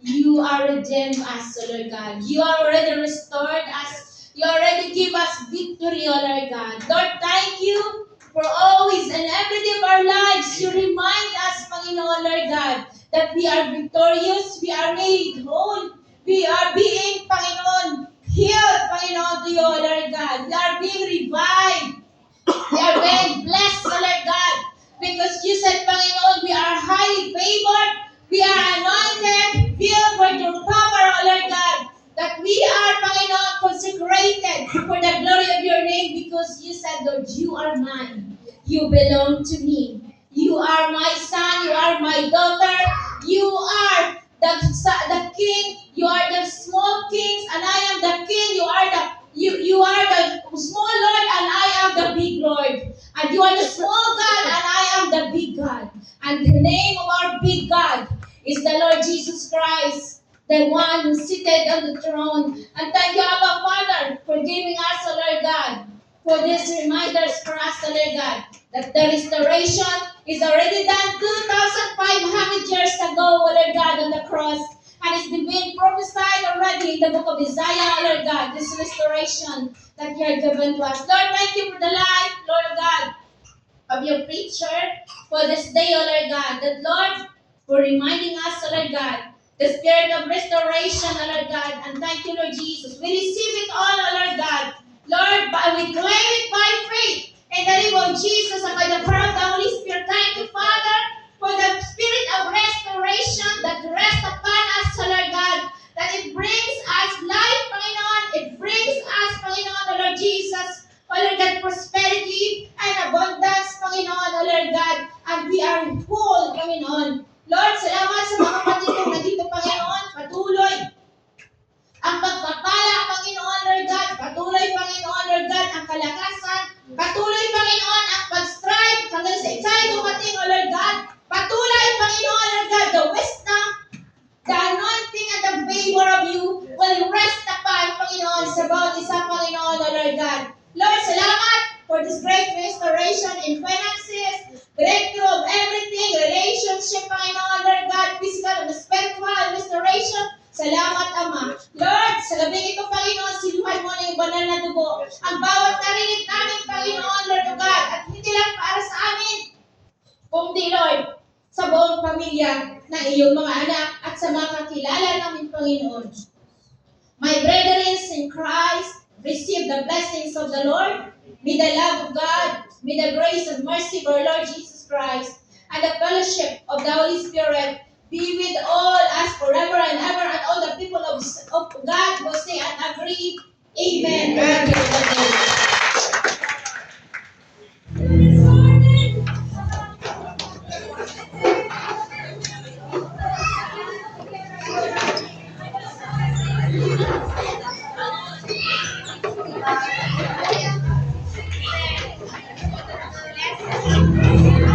you are redeemed us, O Lord God. You are already restored us. You already give us victory, O Lord God. Lord, thank you for always and every day of our lives. You remind us, Panginoon, Lord God, that we are victorious. We are made whole. We are being, Panginoon, healed, Panginoon, to you, O Lord God. We are being revived. We are being blessed, O Lord God, because you said, Panginoon, we are highly favored. We are anointed, filled with your power, O Lord God, that we are, Panginoon, consecrated for the glory of your name, because you said, Lord, you are mine. You belong to me. You are my son. You are my daughter. You are the king. You are the small kings, and I am the king. You are the small Lord, and I am the big Lord. And you are the small God, and I am the big God. And the name of our big God is the Lord Jesus Christ, the one who is seated on the throne. And thank you, Abba Father, for giving us, O Lord God, for these reminders for us, O Lord God, that the restoration is already done 2,500 years ago, O Lord God, on the cross. And it's been prophesied already in the book of Isaiah, O Lord God, this restoration that you have given to us. Lord, thank you for the life, Lord God, of your preacher for this day, O Lord God. That, Lord, for reminding us, O Lord God, the spirit of restoration, O Lord God. And thank you, Lord Jesus. We receive it all, O Lord God. Lord, we claim it by faith in the name of Jesus and by the power of the Holy Spirit. Thank you, Father, for the spirit of restoration that rests upon us, O Lord God. That it brings us life, Panginoon. It brings us, Panginoon, O Lord Jesus, O Lord God, prosperity and abundance, Panginoon, O Lord God. And we are whole, Panginoon. Lord, salamat sa mga kapatid kong nandito, Panginoon. Patuloy ang pagpapala, Panginoon, Lord God. Patuloy, Panginoon, Lord God, ang kalakasan. Patuloy, Panginoon, ang pag-strive hanggang sa ikay dumating, O Lord God. Patuloy, Panginoon, Lord God, the wisdom, the anointing and the favor of you will rest upon, Panginoon, sa bawat isa, Panginoon, O Lord God. Lord, salamat for this great restoration in finances, breakthrough of everything, relationship, Panginoon, Lord God, physical and spiritual restoration. Salamat, Ama. Lord, sa gabing ito, Panginoon, siluhan mo na yung banal na dugo. Ang bawat narinig namin, Panginoon, Lord God, at hindi lang para sa amin, kundi, Lord, sa buong pamilya ng iyong mga anak at sa mga kakilala namin, Panginoon. My brethren in Christ, receive the blessings of the Lord. May the love of God, may the grace and mercy of our Lord Jesus Christ, and the fellowship of the Holy Spirit be with all us forever and ever, and all the people of God will say and agree, Amen. Amen.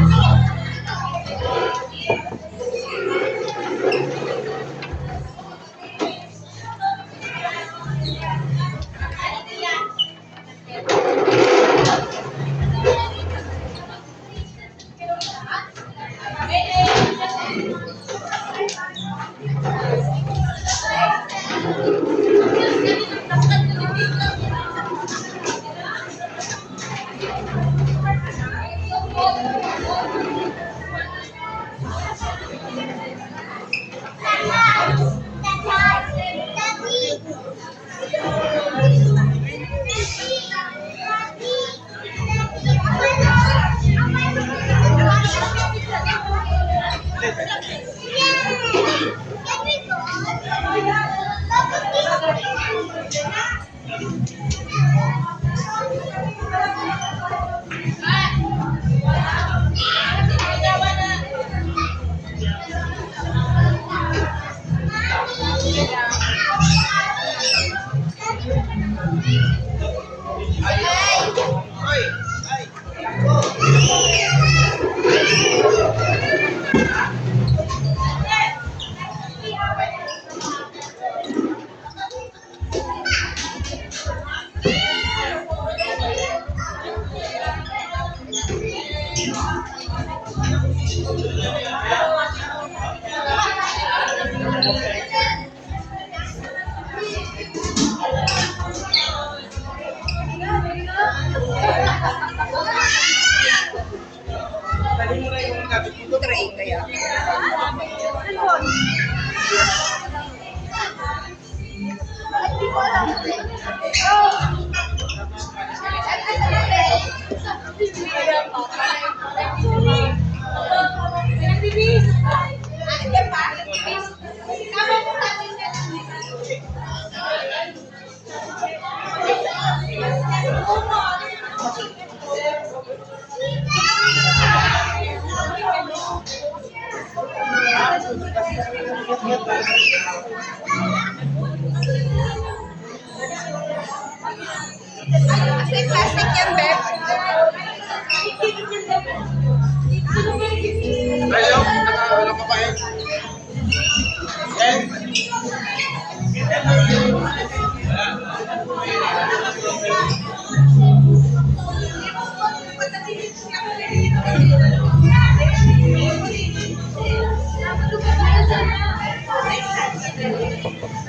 Plastic yan, Beb. Ayaw, nakawala ka pa yun. Thank you.